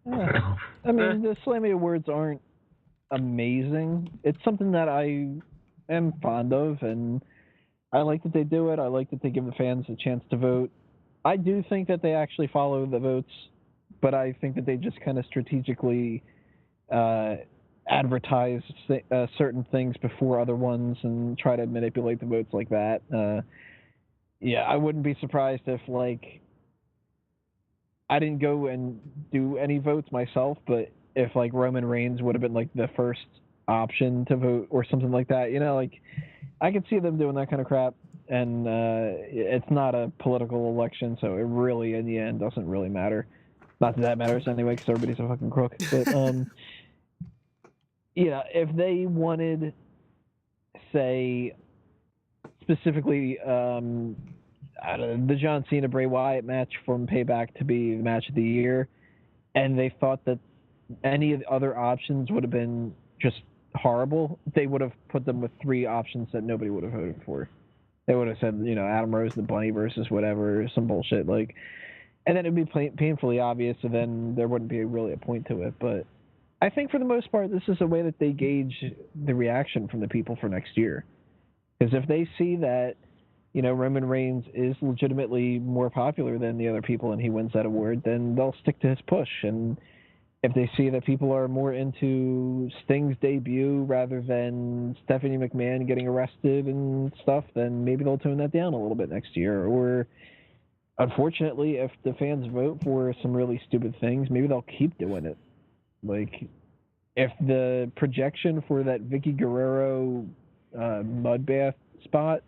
[SPEAKER 5] Yeah. I mean, the Slammy Awards aren't amazing. It's something that I am fond of, and I like that they do it. I like that they give the fans a chance to vote. I do think that they actually follow the votes, but I think that they just kind of strategically advertise certain things before other ones and try to manipulate the votes like that. I wouldn't be surprised if, like, I didn't go and do any votes myself, but if, like, Roman Reigns would have been, like, the first option to vote or something like that, you know, like, I could see them doing that kind of crap, and it's not a political election, so it really, in the end, doesn't really matter. Not that matters anyway, because everybody's a fucking crook, but, if they wanted, say, specifically, the John Cena Bray Wyatt match from Payback to be the match of the year, and they thought that any of the other options would have been just horrible, they would have put them with three options that nobody would have voted for. They would have said, Adam Rose the Bunny versus whatever, some bullshit, like, and then it'd be painfully obvious, and then there wouldn't be really a point to it. But I think for the most part, this is a way that they gauge the reaction from the people for next year. Because if they see that, Roman Reigns is legitimately more popular than the other people and he wins that award, then they'll stick to his push. And if they see that people are more into Sting's debut rather than Stephanie McMahon getting arrested and stuff, then maybe they'll tone that down a little bit next year. Or, unfortunately, if the fans vote for some really stupid things, maybe they'll keep doing it. Like, if the projection for that Vicky Guerrero mud bath spot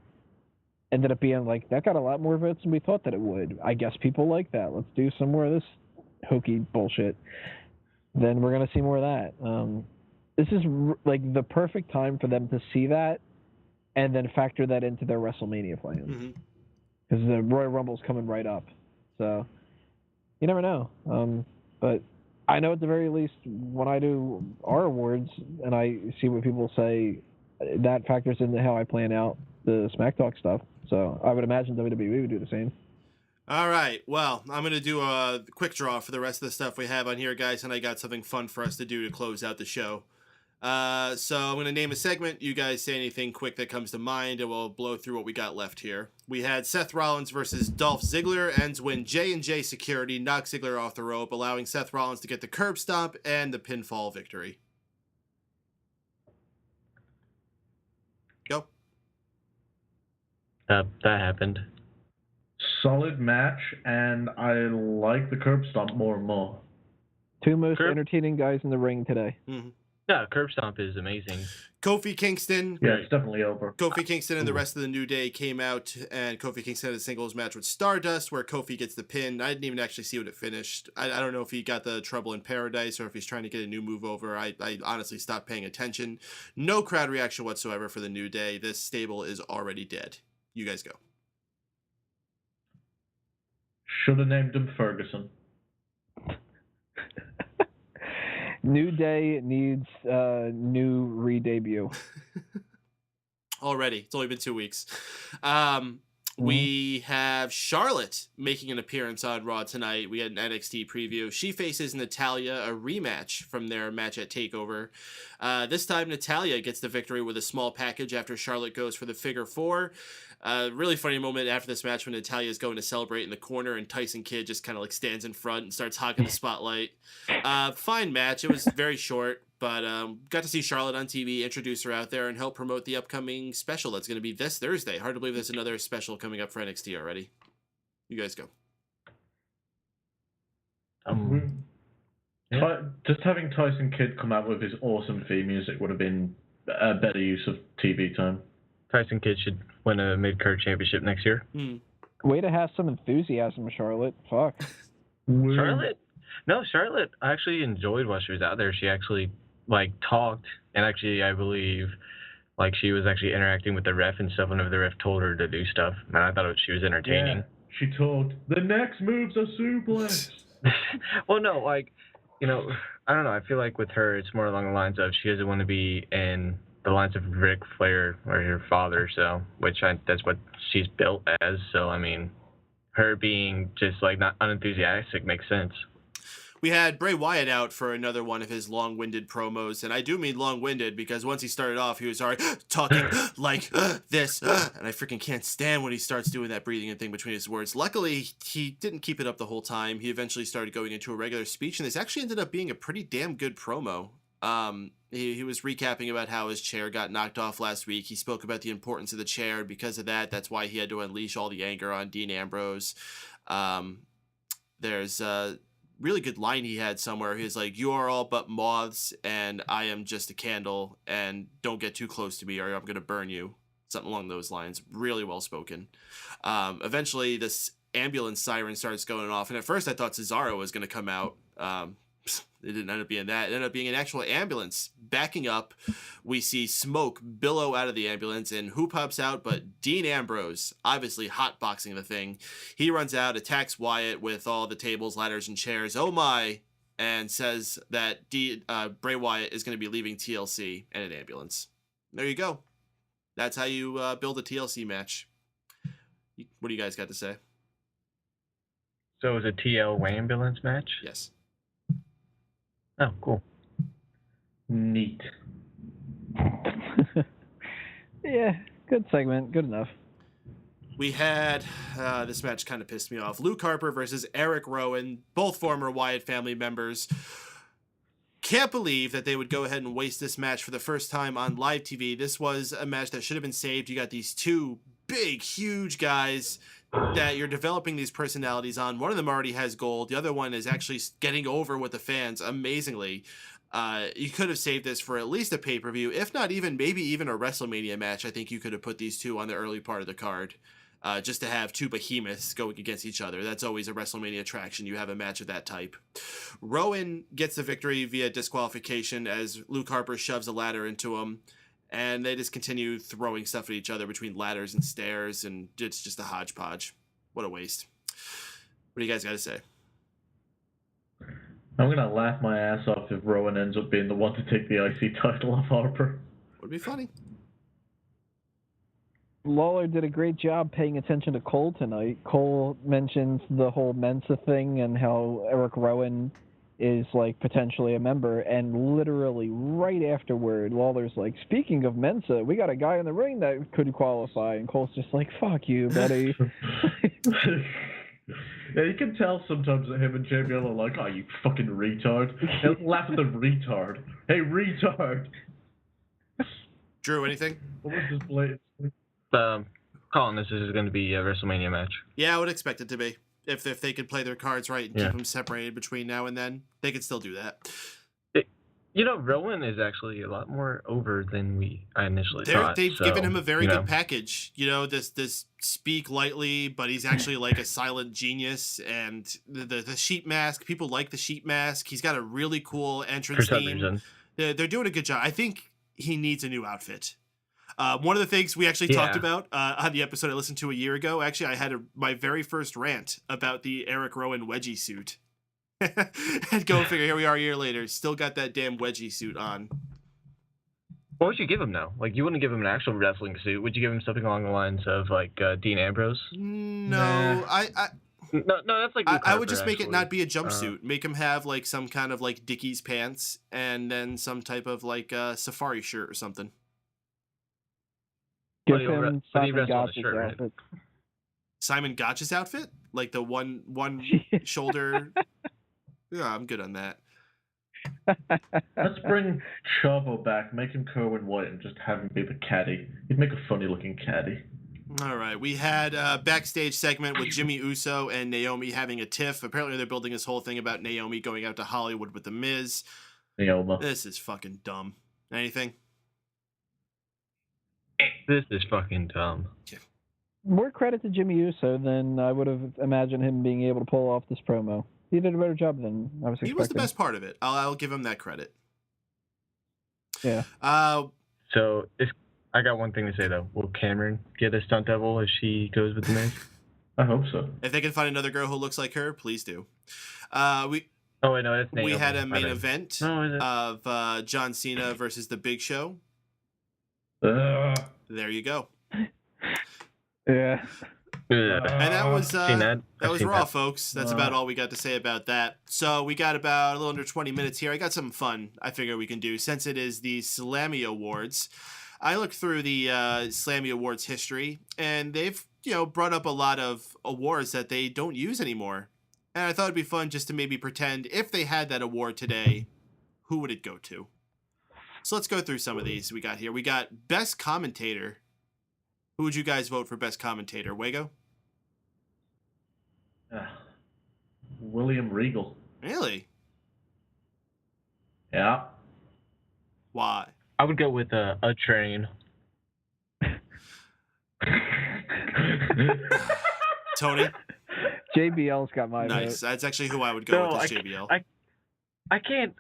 [SPEAKER 5] ended up being like, that got a lot more votes than we thought that it would, I guess people like that. Let's do some more of this hokey bullshit. Then we're going to see more of that. This is like the perfect time for them to see that and then factor that into their WrestleMania plans. Because the Royal Rumble's coming right up. So, you never know. But I know at the very least, when I do our awards and I see what people say, that factors into how I plan out the Smack Talk stuff. So I would imagine WWE would do the same.
[SPEAKER 3] All right. Well, I'm going to do a quick draw for the rest of the stuff we have on here, guys, and I got something fun for us to do to close out the show. So I'm going to name a segment. You guys say anything quick that comes to mind, and we'll blow through what we got left here. We had Seth Rollins versus Dolph Ziggler, ends when J&J Security knocks Ziggler off the rope, allowing Seth Rollins to get the curb stomp and the pinfall victory. Go.
[SPEAKER 4] That happened.
[SPEAKER 6] Solid match, and I like the curb stomp more and more.
[SPEAKER 5] Two most entertaining guys in the ring today.
[SPEAKER 3] Mm-hmm.
[SPEAKER 4] Yeah, Curb Stomp is amazing.
[SPEAKER 3] Kofi Kingston.
[SPEAKER 6] Yeah, it's definitely over.
[SPEAKER 3] Kofi Kingston and the rest of the New Day came out, and Kofi Kingston had a singles match with Stardust where Kofi gets the pin. I didn't even actually see what it finished. I don't know if he got the Trouble in Paradise or if he's trying to get a new move over. I honestly stopped paying attention. No crowd reaction whatsoever for the New Day. This stable is already dead. You guys go.
[SPEAKER 6] Should have named him Ferguson.
[SPEAKER 5] New Day needs new re-debut.
[SPEAKER 3] Already. It's only been 2 weeks. We have Charlotte making an appearance on Raw tonight. We had an NXT preview. She faces Natalya, a rematch from their match at TakeOver. This time, Natalya gets the victory with a small package after Charlotte goes for the figure four. Really funny moment after this match when Natalya is going to celebrate in the corner and Tyson Kidd just kind of like stands in front and starts hogging the spotlight. Fine match. It was very short, but got to see Charlotte on TV, introduce her out there, and help promote the upcoming special that's going to be this Thursday. Hard to believe there's another special coming up for NXT already. You guys go.
[SPEAKER 6] Just having Tyson Kidd come out with his awesome theme music would have been a better use of TV time.
[SPEAKER 4] Tyson Kidd should win a mid-card championship next year.
[SPEAKER 5] Way to have some enthusiasm, Charlotte. Fuck.
[SPEAKER 4] Charlotte? No, Charlotte, I actually enjoyed while she was out there. She actually, talked, and actually, I believe, she was actually interacting with the ref and stuff whenever the ref told her to do stuff. And I thought she was entertaining.
[SPEAKER 6] Yeah, she talked. The next move's a suplex.
[SPEAKER 4] Well, no, I don't know. I feel like with her, it's more along the lines of she doesn't want to be in the lines of Ric Flair or her father, that's what she's built as. So, I mean, her being just, not unenthusiastic makes sense.
[SPEAKER 3] We had Bray Wyatt out for another one of his long-winded promos, and I do mean long-winded because once he started off, he was already talking like this, and I freaking can't stand when he starts doing that breathing and thing between his words. Luckily, he didn't keep it up the whole time. He eventually started going into a regular speech, and this actually ended up being a pretty damn good promo. He was recapping about how his chair got knocked off last week. He spoke about the importance of the chair. Because of that, that's why he had to unleash all the anger on Dean Ambrose. There's a really good line he had somewhere. He was like, "You are all but moths, and I am just a candle, and don't get too close to me or I'm going to burn you." Something along those lines. Really well spoken. Eventually, this ambulance siren starts going off, and at first I thought Cesaro was going to come out. It didn't end up being that. It ended up being an actual ambulance. Backing up, we see smoke billow out of the ambulance, and who pops out but Dean Ambrose, obviously hotboxing the thing. He runs out, attacks Wyatt with all the tables, ladders, and chairs. Oh my! And says that Bray Wyatt is going to be leaving TLC in an ambulance. There you go. That's how you build a TLC match. What do you guys got to say?
[SPEAKER 4] So it was a TL ambulance match?
[SPEAKER 3] Yes.
[SPEAKER 4] Oh, cool.
[SPEAKER 6] Neat.
[SPEAKER 5] Yeah, good segment. Good enough.
[SPEAKER 3] We had, this match kind of pissed me off. Luke Harper versus Eric Rowan, both former Wyatt family members. Can't believe that they would go ahead and waste this match for the first time on live TV. This was a match that should have been saved. You got these two big, huge guys that you're developing these personalities on. One of them already has gold. The other one is actually getting over with the fans amazingly. You could have saved this for at least a pay-per-view, if not even, maybe even a WrestleMania match. I think you could have put these two on the early part of the card. Just to have two behemoths going against each other. That's always a WrestleMania attraction. You have a match of that type. Rowan gets the victory via disqualification as Luke Harper shoves a ladder into him. And they just continue throwing stuff at each other between ladders and stairs, and it's just a hodgepodge. What a waste. What do you guys got to say?
[SPEAKER 6] I'm going to laugh my ass off if Rowan ends up being the one to take the IC title off Harper.
[SPEAKER 3] Would be funny.
[SPEAKER 5] Lawler did a great job paying attention to Cole tonight. Cole mentions the whole Mensa thing and how Eric Rowan is potentially a member, and literally right afterward, Lawler's like, "Speaking of Mensa, we got a guy in the ring that could qualify," and Cole's just like, "Fuck you, buddy."
[SPEAKER 6] Yeah, you can tell sometimes that him and JBL are like, "Oh, you fucking retard." He'll laugh at the retard. Hey, retard.
[SPEAKER 3] Drew, anything?
[SPEAKER 6] What was this blade?
[SPEAKER 4] Colin, this is going to be a WrestleMania match.
[SPEAKER 3] Yeah, I would expect it to be. If they could play their cards right and keep them separated between now and then, they could still do that.
[SPEAKER 4] Rowan is actually a lot more over than I initially thought.
[SPEAKER 3] They've given him a very
[SPEAKER 4] good
[SPEAKER 3] package. This speak lightly, but he's actually like a silent genius. And the sheet mask, people like the sheet mask. He's got a really cool entrance theme. They're doing a good job. I think he needs a new outfit. One of the things we actually talked about on the episode I listened to a year ago, actually, I had my very first rant about the Eric Rowan wedgie suit. And go figure, here we are a year later, still got that damn wedgie suit on.
[SPEAKER 4] What would you give him now? Like, you wouldn't give him an actual wrestling suit. Would you give him something along the lines of, like, Dean Ambrose?
[SPEAKER 3] No,
[SPEAKER 4] No, that's like Luke
[SPEAKER 3] I would just
[SPEAKER 4] Harper,
[SPEAKER 3] make it
[SPEAKER 4] actually.
[SPEAKER 3] not be a jumpsuit. Make him have, like, some kind of, like, Dickies pants, and then some type of, like, safari shirt or something.
[SPEAKER 5] Give him Simon Gotch's
[SPEAKER 4] right?
[SPEAKER 5] outfit.
[SPEAKER 3] Simon Gotch's outfit? Like the one shoulder... Yeah, I'm good on that.
[SPEAKER 6] Let's bring Chavo back, make him Kerwin White, and just have him be the caddy. He'd make a funny-looking caddy.
[SPEAKER 3] All right, we had a backstage segment with Jimmy Uso and Naomi having a tiff. Apparently, they're building this whole thing about Naomi going out to Hollywood with The Miz.
[SPEAKER 6] Naoma.
[SPEAKER 3] This is fucking dumb. Anything?
[SPEAKER 4] This is fucking dumb.
[SPEAKER 3] Yeah.
[SPEAKER 5] More credit to Jimmy Uso than I would have imagined him being able to pull off this promo. He did a better job than I was expecting.
[SPEAKER 3] He was the best part of it. I'll give him that credit.
[SPEAKER 5] Yeah.
[SPEAKER 4] So I got one thing to say though. Will Cameron get a stunt double if she goes with the Miz?
[SPEAKER 6] I hope so.
[SPEAKER 3] If they can find another girl who looks like her, please do.
[SPEAKER 4] Oh wait, no, that's Naomi.
[SPEAKER 3] We had a main event of John Cena versus The Big Show. There you go.
[SPEAKER 5] Yeah.
[SPEAKER 3] And that was that was Raw,
[SPEAKER 4] that.
[SPEAKER 3] folks. That's about all we got to say about that. So we got about a little under 20 minutes here. I got something fun I figure we can do since it is the Slammy Awards. I looked through the Slammy Awards history, and they've brought up a lot of awards that they don't use anymore. And I thought it'd be fun just to maybe pretend if they had that award today, who would it go to? So let's go through some of these we got here. We got Best Commentator. Who would you guys vote for Best Commentator? Wago?
[SPEAKER 6] William Regal.
[SPEAKER 3] Really?
[SPEAKER 6] Yeah.
[SPEAKER 3] Why?
[SPEAKER 4] I would go with a train.
[SPEAKER 3] Tony?
[SPEAKER 5] JBL's got my
[SPEAKER 3] Nice.
[SPEAKER 5] vote.
[SPEAKER 3] That's actually who I would go with, is JBL.
[SPEAKER 4] I can't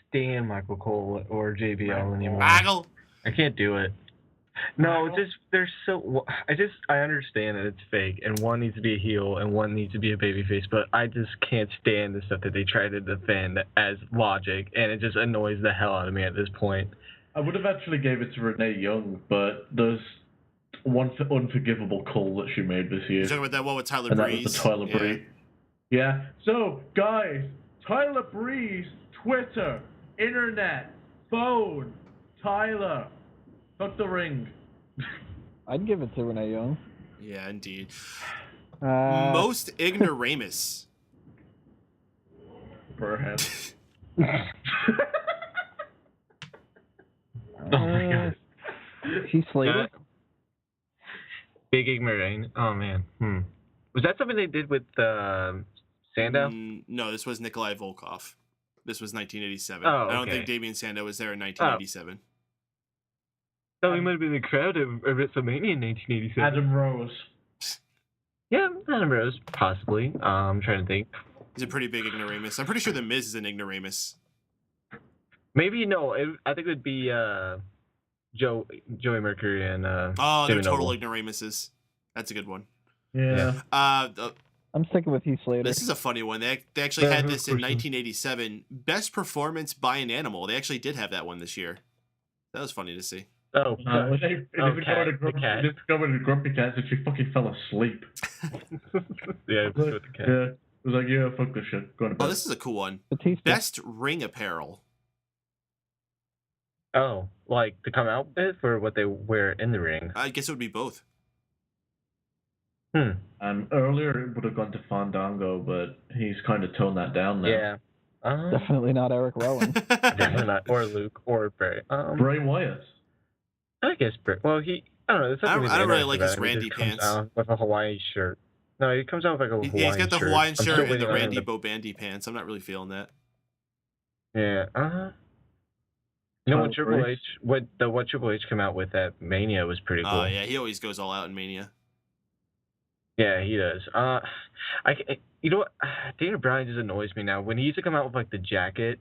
[SPEAKER 4] stand Michael Cole or JBL anymore.
[SPEAKER 3] Bagel.
[SPEAKER 4] I can't do it. No, just they're so. I understand that it's fake, and one needs to be a heel, and one needs to be a babyface, but I just can't stand the stuff that they try to defend as logic, and it just annoys the hell out of me at this point.
[SPEAKER 6] I would have actually gave it to Renee Young, but there's one unforgivable call that she made this year.
[SPEAKER 3] You're talking about that one with Tyler
[SPEAKER 6] and
[SPEAKER 3] Breeze?
[SPEAKER 6] That was the Tyler Breeze. Yeah. So, guys, Tyler Breeze, Twitter, internet, phone, Tyler. Fuck the ring.
[SPEAKER 5] I'd give it to Renee Young.
[SPEAKER 3] Yeah, indeed.
[SPEAKER 5] Most
[SPEAKER 3] ignoramus.
[SPEAKER 6] Perhaps.
[SPEAKER 4] Oh my god.
[SPEAKER 5] He's slated.
[SPEAKER 4] Big ignorant. Oh man. Was that something they did with Sandow?
[SPEAKER 3] No, this was Nikolai Volkov. This was 1987.
[SPEAKER 4] Oh,
[SPEAKER 3] I don't
[SPEAKER 4] okay.
[SPEAKER 3] think Damian Sandow was there in 1987.
[SPEAKER 4] Oh, he might have been in the crowd of WrestleMania in 1987.
[SPEAKER 6] Adam Rose.
[SPEAKER 4] Yeah, Adam Rose, possibly. I'm trying to think.
[SPEAKER 3] He's a pretty big ignoramus. I'm pretty sure The Miz is an ignoramus.
[SPEAKER 4] Maybe no. I think it would be Joey Mercury and
[SPEAKER 3] Oh, they're
[SPEAKER 4] David
[SPEAKER 3] total
[SPEAKER 4] Noble.
[SPEAKER 3] ignoramuses. That's a good one.
[SPEAKER 6] Yeah.
[SPEAKER 5] I'm sticking with Heath Slater.
[SPEAKER 3] This is a funny one. They actually had this in 1987. Best performance by an animal. They actually did have that one this year. That was funny to see.
[SPEAKER 4] Oh,
[SPEAKER 6] They discovered the Grumpy Cat and she fucking fell asleep.
[SPEAKER 4] Yeah,
[SPEAKER 6] It was like, yeah, fuck this shit. Go to bed.
[SPEAKER 3] Oh, this is a cool one.
[SPEAKER 5] Batista.
[SPEAKER 3] Best ring apparel.
[SPEAKER 4] Oh, like to come out with or what they wear in the ring?
[SPEAKER 3] I guess it would be both.
[SPEAKER 6] Earlier it would have gone to Fandango, but he's kind of toned that down now.
[SPEAKER 4] Yeah.
[SPEAKER 5] Definitely not Eric Rowan.
[SPEAKER 4] Definitely not. Or Luke or Bray.
[SPEAKER 6] Bray Wyatt.
[SPEAKER 4] I guess Bray. Well, I don't know.
[SPEAKER 3] I don't really like his Randy
[SPEAKER 4] pants.
[SPEAKER 3] pants.
[SPEAKER 4] Out with a Hawaiian shirt. No, he comes out with like a Hawaiian shirt.
[SPEAKER 3] Yeah, he's got the Hawaiian
[SPEAKER 4] I'm
[SPEAKER 3] shirt
[SPEAKER 4] still
[SPEAKER 3] and the
[SPEAKER 4] waiting on
[SPEAKER 3] Randy
[SPEAKER 4] him
[SPEAKER 3] Bobandy pants. I'm not really feeling that.
[SPEAKER 4] Yeah. You know what Triple H came out with at Mania was pretty cool.
[SPEAKER 3] Oh yeah, he always goes all out in Mania.
[SPEAKER 4] Yeah, he does. You know what? Daniel Bryan just annoys me now. When he used to come out with like the jacket,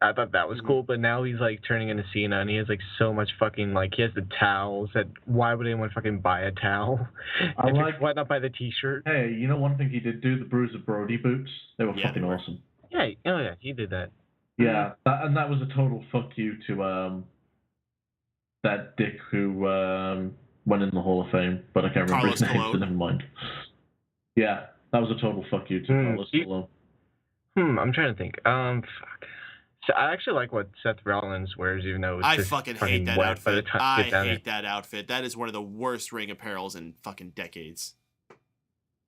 [SPEAKER 4] I thought that was cool, but now he's like turning into Cena, and he has like so much fucking like he has the towels. That why would anyone fucking buy a towel? Why not buy the T-shirt?
[SPEAKER 6] Hey, you know one thing he did do? The Bruiser Brody boots. They were fucking awesome.
[SPEAKER 4] Yeah, yeah, he did that.
[SPEAKER 6] Yeah, that was a total fuck you to that dick who went in the Hall of Fame, but I can't remember his name, so never mind. Yeah, that was a total fuck you to Carlos Colon.
[SPEAKER 4] I'm trying to think. Fuck. So I actually like what Seth Rollins wears, even though
[SPEAKER 3] I fucking hate that outfit. I hate that outfit. That is one of the worst ring apparels in fucking decades.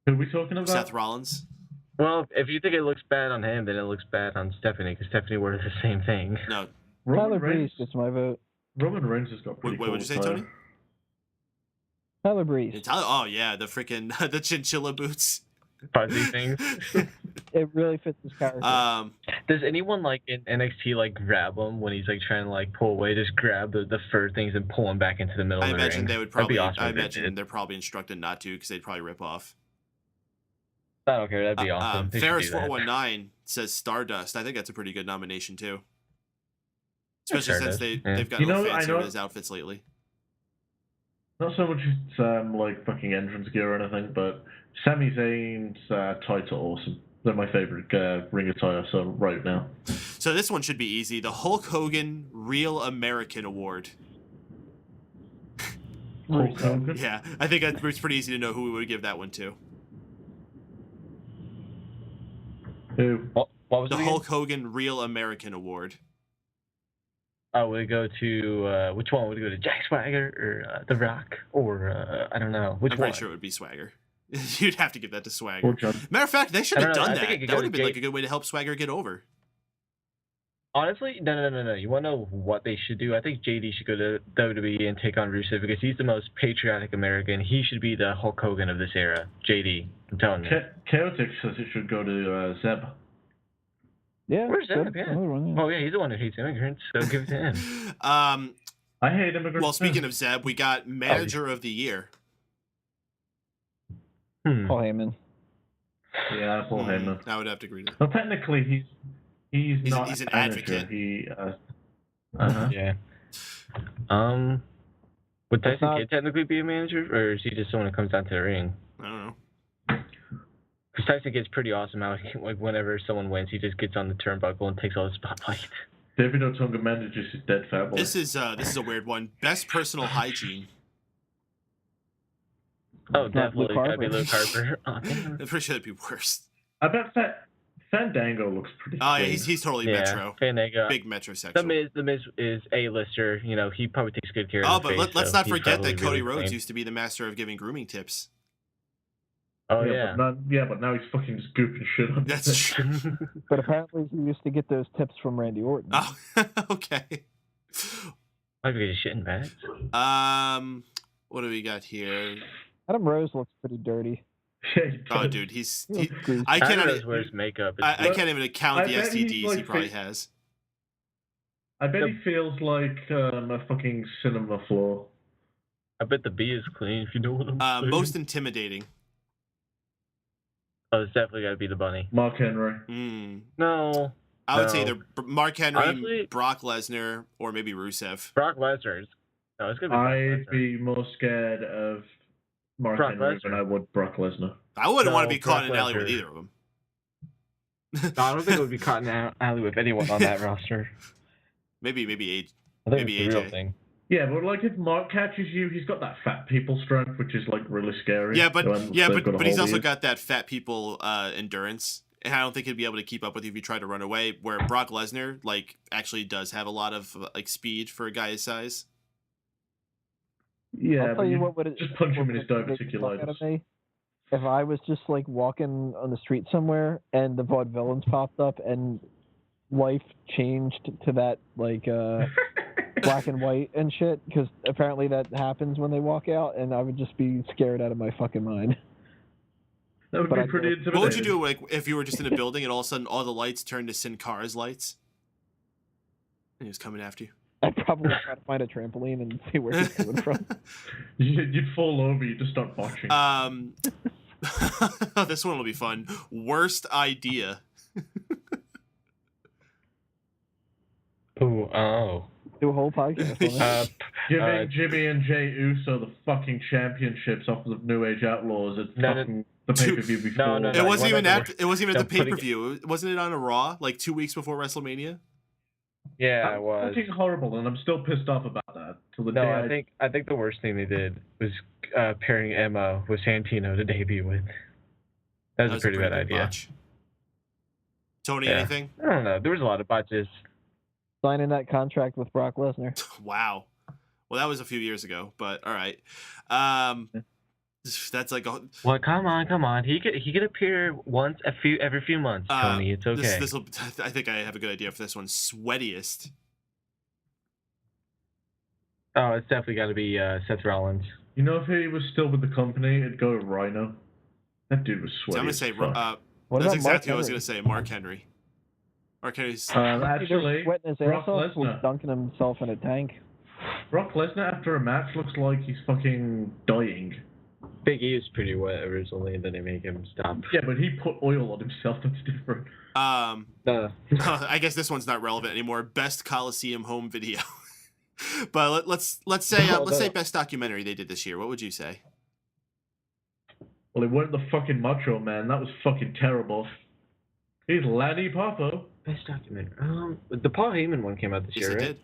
[SPEAKER 6] Who are we talking about?
[SPEAKER 3] Seth Rollins.
[SPEAKER 4] Well, if you think it looks bad on him, then it looks bad on Stephanie, because Stephanie wears the same thing.
[SPEAKER 3] No.
[SPEAKER 5] Tyler Breeze gets my vote.
[SPEAKER 6] Roman Reigns has got pretty cool.
[SPEAKER 3] What'd you say, Tony?
[SPEAKER 5] Tyler Breeze.
[SPEAKER 3] Oh yeah, the freaking the chinchilla boots.
[SPEAKER 4] Fuzzy things.
[SPEAKER 5] It really fits his character.
[SPEAKER 4] Does anyone like in NXT like grab him when he's like trying to like pull away? Just grab the fur things and pull him back into the middle of the ring.
[SPEAKER 3] I imagine they would probably.
[SPEAKER 4] Awesome
[SPEAKER 3] I imagine they're probably instructed not to because they'd probably rip off.
[SPEAKER 4] I don't care. That'd be awesome.
[SPEAKER 3] Ferris 419 says Stardust. I think that's a pretty good nomination too. Especially since they've got fancier with his outfits lately.
[SPEAKER 6] Not so much like fucking entrance gear or anything, but Sami Zayn's tights are awesome. They're my favorite ring attire right now.
[SPEAKER 3] So this one should be easy. The Hulk Hogan Real American Award.
[SPEAKER 6] Hulk Hogan?
[SPEAKER 3] Yeah, I think it's pretty easy to know who we would give that one to.
[SPEAKER 6] Who?
[SPEAKER 4] What was
[SPEAKER 3] the Hulk Hogan Real American Award?
[SPEAKER 4] Oh, would it go to which one? Would it go to Jack Swagger or The Rock or I don't know which one?
[SPEAKER 3] I'm pretty sure it would be Swagger. You'd have to give that to Swagger. Matter of fact, they should have done that. That would have been like a good way to help Swagger get over.
[SPEAKER 4] Honestly, no. You want to know what they should do? I think JD should go to WWE and take on Rusev because he's the most patriotic American. He should be the Hulk Hogan of this era. JD, I'm telling you.
[SPEAKER 6] Chaotic says it should go to Zeb.
[SPEAKER 5] Yeah.
[SPEAKER 4] Where's Zeb? Yeah. Oh, yeah, he's the one who hates immigrants, so give it to him.
[SPEAKER 6] I hate immigrants.
[SPEAKER 3] Well, speaking of Zeb, we got Manager of the Year.
[SPEAKER 5] Paul Heyman.
[SPEAKER 6] Yeah, Paul Heyman.
[SPEAKER 3] I would have to agree.
[SPEAKER 6] Well, technically, he's not.
[SPEAKER 3] He's an advocate.
[SPEAKER 4] Yeah. Would Tyson Kidd technically be a manager, or is he just someone who comes down to the ring?
[SPEAKER 3] I don't know.
[SPEAKER 4] Because Tyson Kidd's pretty awesome. How like whenever someone wins, he just gets on the turnbuckle and takes all the spotlight.
[SPEAKER 6] David Otunga manages his dead family.
[SPEAKER 3] This is a weird one. Best personal hygiene.
[SPEAKER 4] Oh, definitely gotta be Luke Harper.
[SPEAKER 3] I'm pretty sure that'd be worse.
[SPEAKER 6] I bet Fandango looks pretty.
[SPEAKER 3] Oh yeah, he's totally Metro.
[SPEAKER 4] Fandango,
[SPEAKER 3] big metrosexual.
[SPEAKER 4] The Miz is A-lister. You know, he probably takes good care of.
[SPEAKER 3] Oh, but let's not forget that Cody Rhodes used to be the master of giving grooming tips.
[SPEAKER 4] Oh yeah.
[SPEAKER 6] But now he's fucking just gooping shit on.
[SPEAKER 3] That's true.
[SPEAKER 5] But apparently he used to get those tips from Randy Orton.
[SPEAKER 3] Oh, okay.
[SPEAKER 4] Might be shitting bags.
[SPEAKER 3] What do we got here?
[SPEAKER 5] Adam Rose looks pretty dirty.
[SPEAKER 3] Oh, dude, I can't even
[SPEAKER 4] wears makeup.
[SPEAKER 3] I can't even account the STDs he probably has.
[SPEAKER 6] I bet he feels like a fucking cinema floor.
[SPEAKER 4] I bet the B is clean, if you know what I'm saying.
[SPEAKER 3] Most intimidating.
[SPEAKER 4] Oh, it's definitely got to be the Bunny.
[SPEAKER 6] Mark Henry.
[SPEAKER 4] No.
[SPEAKER 3] I would say either Mark Henry,
[SPEAKER 4] honestly,
[SPEAKER 3] Brock Lesnar, or maybe Rusev.
[SPEAKER 4] Brock Lesnar. No, it's gonna be
[SPEAKER 6] I'd be more scared of Mark Henry than I would Brock Lesnar.
[SPEAKER 3] I wouldn't want to be caught in an alley with either of them.
[SPEAKER 4] No, I don't think it would be caught in an alley with anyone on that roster.
[SPEAKER 3] Maybe
[SPEAKER 4] AJ. Real thing.
[SPEAKER 6] Yeah, but like if Mark catches you, he's got that fat people strength, which is like really scary.
[SPEAKER 3] Yeah, but he's also got that fat people endurance, and I don't think he'd be able to keep up with you if you tried to run away. Where Brock Lesnar like actually does have a lot of like speed for a guy his size.
[SPEAKER 6] Yeah,
[SPEAKER 5] I'll tell you what would
[SPEAKER 6] just punch him in his diverticulitis.
[SPEAKER 5] If I was just like walking on the street somewhere and the Vaudevillains popped up and life changed to that like black and white and shit, because apparently that happens when they walk out, and I would just be scared out of my fucking mind.
[SPEAKER 6] That would be pretty intimidating.
[SPEAKER 3] What would you do like if you were just in a building and all of a sudden all the lights turned to Sin Cara's lights and he was coming after you?
[SPEAKER 5] I'd probably try to find a trampoline and see where he's coming from.
[SPEAKER 6] You'd fall over. You just start botching.
[SPEAKER 3] This one will be fun. Worst idea.
[SPEAKER 10] Oh.
[SPEAKER 5] Do a whole podcast on it.
[SPEAKER 6] Giving Jimmy and Jey Uso the fucking championships off of the New Age Outlaws. It's fucking the pay-per-view before.
[SPEAKER 10] No,
[SPEAKER 3] it wasn't even at the
[SPEAKER 10] putting
[SPEAKER 3] pay-per-view. Wasn't it on a Raw like 2 weeks before WrestleMania?
[SPEAKER 10] Yeah, it was.
[SPEAKER 6] Fucking horrible, and I'm still pissed off about that.
[SPEAKER 10] I think the worst thing they did was pairing Emma with Santino to debut with. That was a pretty bad idea.
[SPEAKER 3] Botch. Tony, anything?
[SPEAKER 10] I don't know. There was a lot of botches.
[SPEAKER 5] Signing that contract with Brock Lesnar.
[SPEAKER 3] Wow. Well, that was a few years ago, but all right. That's like a...
[SPEAKER 10] Well, come on. He could appear every few months, Tony. It's okay.
[SPEAKER 3] I think I have a good idea for this one. Sweatiest.
[SPEAKER 10] Oh, it's definitely got to be Seth Rollins.
[SPEAKER 6] You know, if he was still with the company, it'd go to Rhino. That dude was sweaty.
[SPEAKER 3] So I'm gonna say that's exactly what I was gonna say. Mark Henry. Mark Henry's
[SPEAKER 6] actually
[SPEAKER 5] sweating his
[SPEAKER 6] Brock
[SPEAKER 5] ass off,
[SPEAKER 6] Lesnar.
[SPEAKER 5] dunking himself in a tank.
[SPEAKER 6] Brock Lesnar after a match looks like he's fucking dying.
[SPEAKER 10] Big E is pretty wet originally, and then they make him stop.
[SPEAKER 6] Yeah, but he put oil on himself. That's different.
[SPEAKER 3] I guess this one's not relevant anymore. Best Coliseum home video. But let's say best documentary they did this year. What would you say?
[SPEAKER 6] Well, it wasn't the fucking Macho Man. That was fucking terrible. He's Laddie Popo.
[SPEAKER 10] Best documentary. The Paul Heyman one came out this year,
[SPEAKER 3] Yes, it
[SPEAKER 10] right?
[SPEAKER 3] did.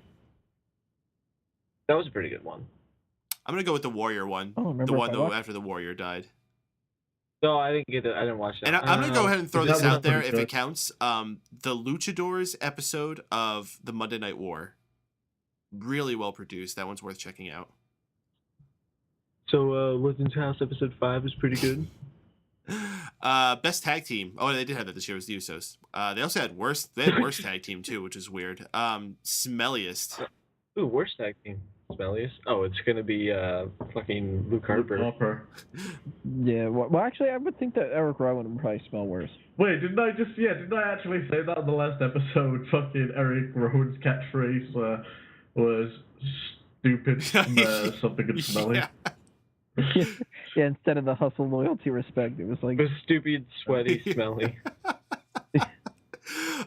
[SPEAKER 10] That was a pretty good one.
[SPEAKER 3] I'm gonna go with the Warrior one. The one after the Warrior died.
[SPEAKER 10] No, I didn't get it. I didn't watch that.
[SPEAKER 3] And I'm gonna go ahead and throw this out there if
[SPEAKER 6] good.
[SPEAKER 3] it counts. The Luchadors episode of the Monday Night War. Really well produced. That one's worth checking out.
[SPEAKER 10] So, Legends House episode 5 is pretty good.
[SPEAKER 3] Best tag team. Oh, they did have that this year. It was the Usos. They also had worst tag team too, which is weird. Smelliest.
[SPEAKER 10] Ooh, worst tag team. Smelliest. Oh, it's gonna be fucking Luke Harper.
[SPEAKER 5] Yeah. Well, actually, I would think that Eric Rowan would probably smell worse.
[SPEAKER 6] Wait, didn't I actually say that in the last episode? Fucking Eric Rowan's catchphrase was stupid, something good smelly.
[SPEAKER 5] Yeah. Yeah, instead of the hustle, loyalty, respect, it was like...
[SPEAKER 10] It was stupid, sweaty, smelly.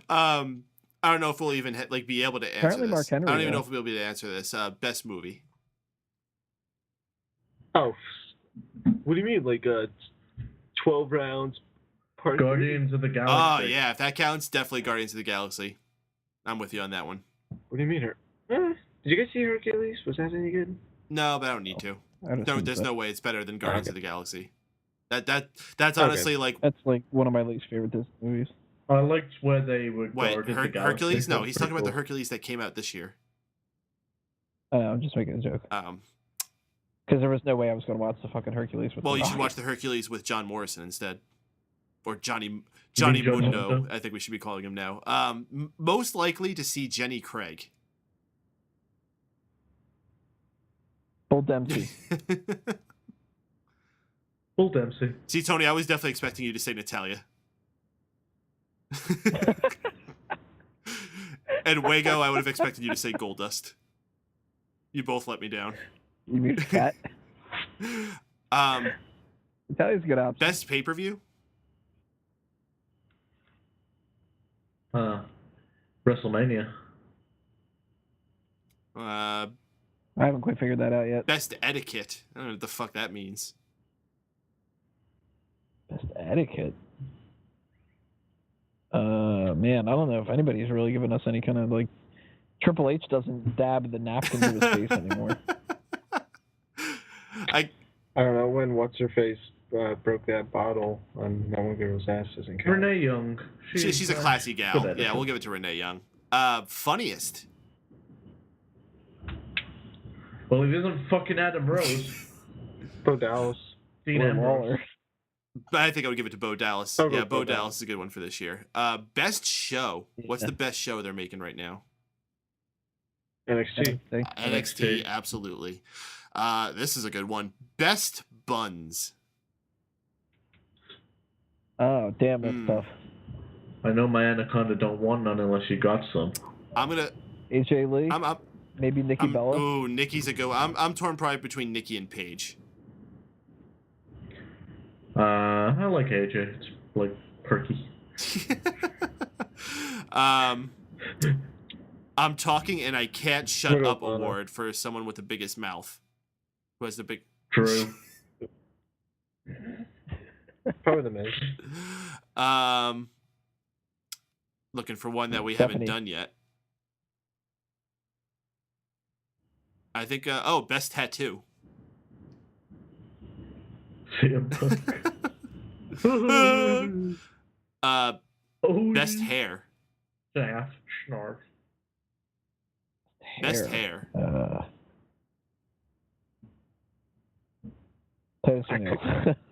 [SPEAKER 3] I don't know if we'll even be able to answer
[SPEAKER 5] Apparently
[SPEAKER 3] this.
[SPEAKER 5] Mark Henry,
[SPEAKER 3] I don't even know if we'll be able to answer this. Best movie.
[SPEAKER 10] Oh, what do you mean? Like 12 rounds?
[SPEAKER 6] Guardians of the Galaxy.
[SPEAKER 3] Oh, yeah. If that counts, definitely Guardians of the Galaxy. I'm with you on that one.
[SPEAKER 10] What do you mean? Did you guys see Hercules? Was that any good?
[SPEAKER 3] No, but I don't need to. There's no way it's better than Guardians of the Galaxy. That's honestly like...
[SPEAKER 5] That's like one of my least favorite Disney movies.
[SPEAKER 6] I liked where they were
[SPEAKER 3] Wait,
[SPEAKER 6] the Galaxy.
[SPEAKER 3] Hercules? No, he's talking about the Hercules that came out this year.
[SPEAKER 5] I'm just making a joke. Because there was no way I was going to watch the fucking Hercules with...
[SPEAKER 3] Well, you should watch the Hercules with John Morrison instead. Or Johnny Mundo, I think we should be calling him now. Most likely to see Jenny Craig.
[SPEAKER 5] Bull Dempsey.
[SPEAKER 6] Bull Dempsey.
[SPEAKER 3] See, Tony, I was definitely expecting you to say Natalya. And Wago, I would have expected you to say Goldust. You both let me down.
[SPEAKER 5] You mean Cat? Natalya's a good option.
[SPEAKER 3] Best pay-per-view?
[SPEAKER 6] WrestleMania.
[SPEAKER 5] I haven't quite figured that out yet.
[SPEAKER 3] Best etiquette. I don't know what the fuck that means.
[SPEAKER 5] Best etiquette? Man, I don't know if anybody's really given us any kind of, like... Triple H doesn't dab the napkin to his face anymore.
[SPEAKER 10] I don't know when What's-Her-Face broke that bottle on No One Girl's Asses and
[SPEAKER 6] Renee Young.
[SPEAKER 3] She's a classy gal. Yeah, we'll give it to Renee Young. Funniest?
[SPEAKER 6] Well, it isn't fucking Adam Rose.
[SPEAKER 10] Bo Dallas.
[SPEAKER 6] Dean Waller.
[SPEAKER 3] I think I would give it to Bo Dallas. Yeah, Bo Dallas is a good one for this year. Best show. What's the best show they're making right now?
[SPEAKER 10] NXT.
[SPEAKER 3] NXT, absolutely. This is a good one. Best buns.
[SPEAKER 5] Oh, damn, that's tough.
[SPEAKER 6] I know my Anaconda don't want none unless you got some.
[SPEAKER 3] I'm gonna...
[SPEAKER 5] AJ Lee? Maybe Nikki Bella.
[SPEAKER 3] Ooh, Nikki's a go. I'm torn probably between Nikki and Paige.
[SPEAKER 6] I like AJ. It's like perky.
[SPEAKER 3] I'm talking and I can't shut up award for someone with the biggest mouth. Who has the big...
[SPEAKER 6] True.
[SPEAKER 10] Probably the Miz.
[SPEAKER 3] Looking for one that we
[SPEAKER 5] Stephanie.
[SPEAKER 3] haven't done yet. I think, best tattoo.
[SPEAKER 6] CM Punk.
[SPEAKER 3] Best hair.
[SPEAKER 6] Shaft. Snarf.
[SPEAKER 3] Best hair.
[SPEAKER 5] Titus O'Neil.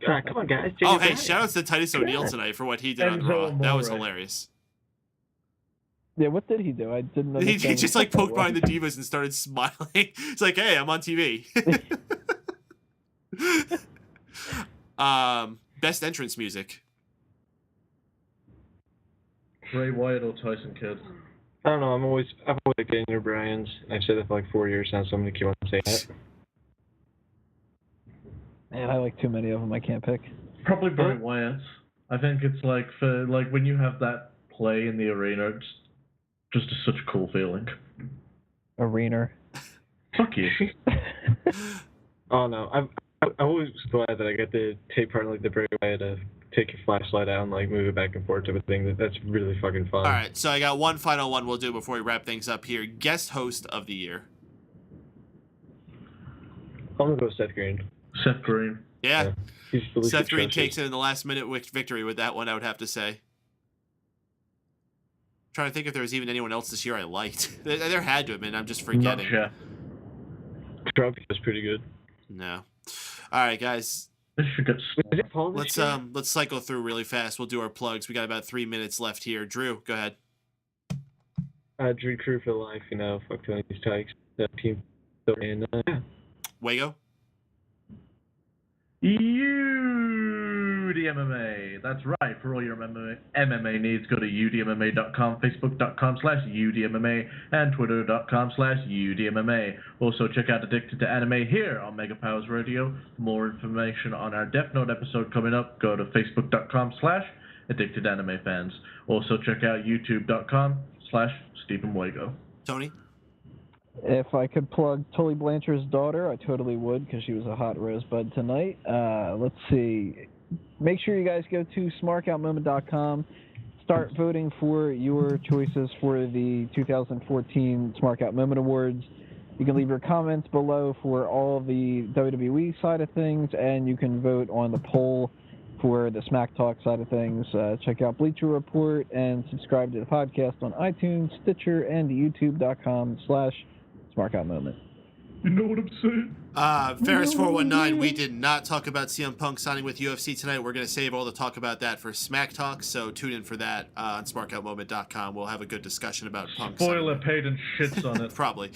[SPEAKER 10] Come on, guys.
[SPEAKER 3] Oh, hey, shout out to Titus O'Neil tonight for what he did on Raw. That was hilarious.
[SPEAKER 5] Yeah, what did he do? I didn't know.
[SPEAKER 3] He just like poked behind the Divas and started smiling. It's like, hey, I'm on TV. Best entrance music.
[SPEAKER 6] Bray Wyatt or Tyson Kidd?
[SPEAKER 10] I don't know. I've always getting into Brian's. I've said that for like 4 years now, so I'm gonna keep on saying that.
[SPEAKER 5] Man, I like too many of them. I can't pick.
[SPEAKER 6] Probably Bray Wyatt. I think it's like for like when you have that play in the arena, it's just such a cool feeling.
[SPEAKER 5] Arena.
[SPEAKER 6] Fuck you.
[SPEAKER 10] Oh no, I'm always glad that I get to take part in like the Bray Wyatt take your flashlight out and like move it back and forth type of thing. That's really fucking fun.
[SPEAKER 3] All right, so I got one final one we'll do before we wrap things up here. Guest host of the year.
[SPEAKER 10] I'm gonna go with Seth Green.
[SPEAKER 6] Seth Green.
[SPEAKER 3] Yeah. Seth Green
[SPEAKER 10] atrocious.
[SPEAKER 3] takes it in the last minute victory with that one, I would have to say. Trying to think if there was even anyone else this year I liked. There had to have been. I'm just forgetting.
[SPEAKER 6] Not
[SPEAKER 10] Trump was pretty good.
[SPEAKER 3] No. All right, guys.
[SPEAKER 6] This should get.
[SPEAKER 3] Let's cycle through really fast. We'll do our plugs. We got about 3 minutes left here. Drew, go ahead.
[SPEAKER 10] Drew Crew for life. You know, fuck Tony's Tykes. Team. And yeah.
[SPEAKER 3] Wago.
[SPEAKER 6] UDMMA. That's right. For all your MMA needs, go to udmma.com, facebook.com/UDMMA, and twitter.com/UDMMA. Also, check out Addicted to Anime here on Mega Powers Radio. For more information on our Death Note episode coming up, go to facebook.com/AddictedAnimeFans. Also, check out youtube.com/StephenWago.
[SPEAKER 3] Tony?
[SPEAKER 5] If I could plug Tully Blanchard's daughter, I totally would, because she was a hot rosebud tonight. Let's see. Make sure you guys go to smarkoutmoment.com. Start voting for your choices for the 2014 Smart Out Moment Awards. You can leave your comments below for all the WWE side of things, and you can vote on the poll for the Smack Talk side of things. Check out Bleacher Report and subscribe to the podcast on iTunes, Stitcher, and youtube.com/SmartOutMoment.
[SPEAKER 6] You know what I'm saying?
[SPEAKER 3] Ferris419, we did not talk about CM Punk signing with UFC tonight. We're going to save all the talk about that for Smack Talk, so tune in for that on SmartOutMoment.com. We'll have a good discussion about Punk.
[SPEAKER 6] Spoiler, Paden shits on it.
[SPEAKER 3] Probably.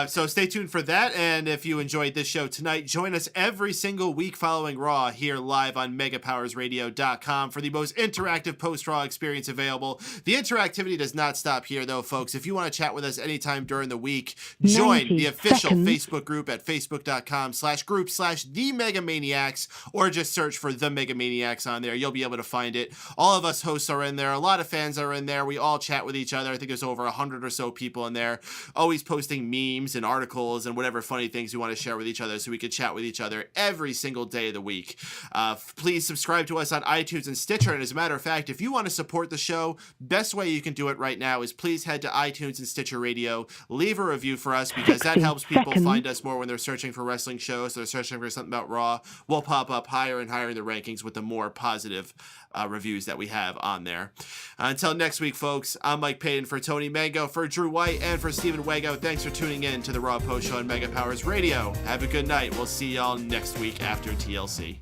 [SPEAKER 3] So stay tuned for that, and if you enjoyed this show tonight, join us every single week following Raw here live on MegaPowersRadio.com for the most interactive post-Raw experience available. The interactivity does not stop here, though, folks. If you want to chat with us anytime during the week, join the official Facebook group at facebook.com/group/The Megamaniacs, or just search for The Megamaniacs on there. You'll be able to find it. All of us hosts are in there. A lot of fans are in there. We all chat with each other. I think there's over 100 or so people in there, always posting memes and articles and whatever funny things we want to share with each other so we can chat with each other every single day of the week. Please subscribe to us on iTunes and Stitcher. And as a matter of fact, if you want to support the show, best way you can do it right now is please head to iTunes and Stitcher Radio. Leave a review for us, because that helps people find us more when they're searching for wrestling shows. They're searching for something about Raw. We'll pop up higher and higher in the rankings with the more positive reviews that we have on there. Until next week, folks, I'm Mike Paden for Tony Mango, for Drew White, and for Stephen Wago. Thanks for tuning in to the Raw Post Show on Mega Powers Radio. Have a good night. We'll see y'all next week after TLC.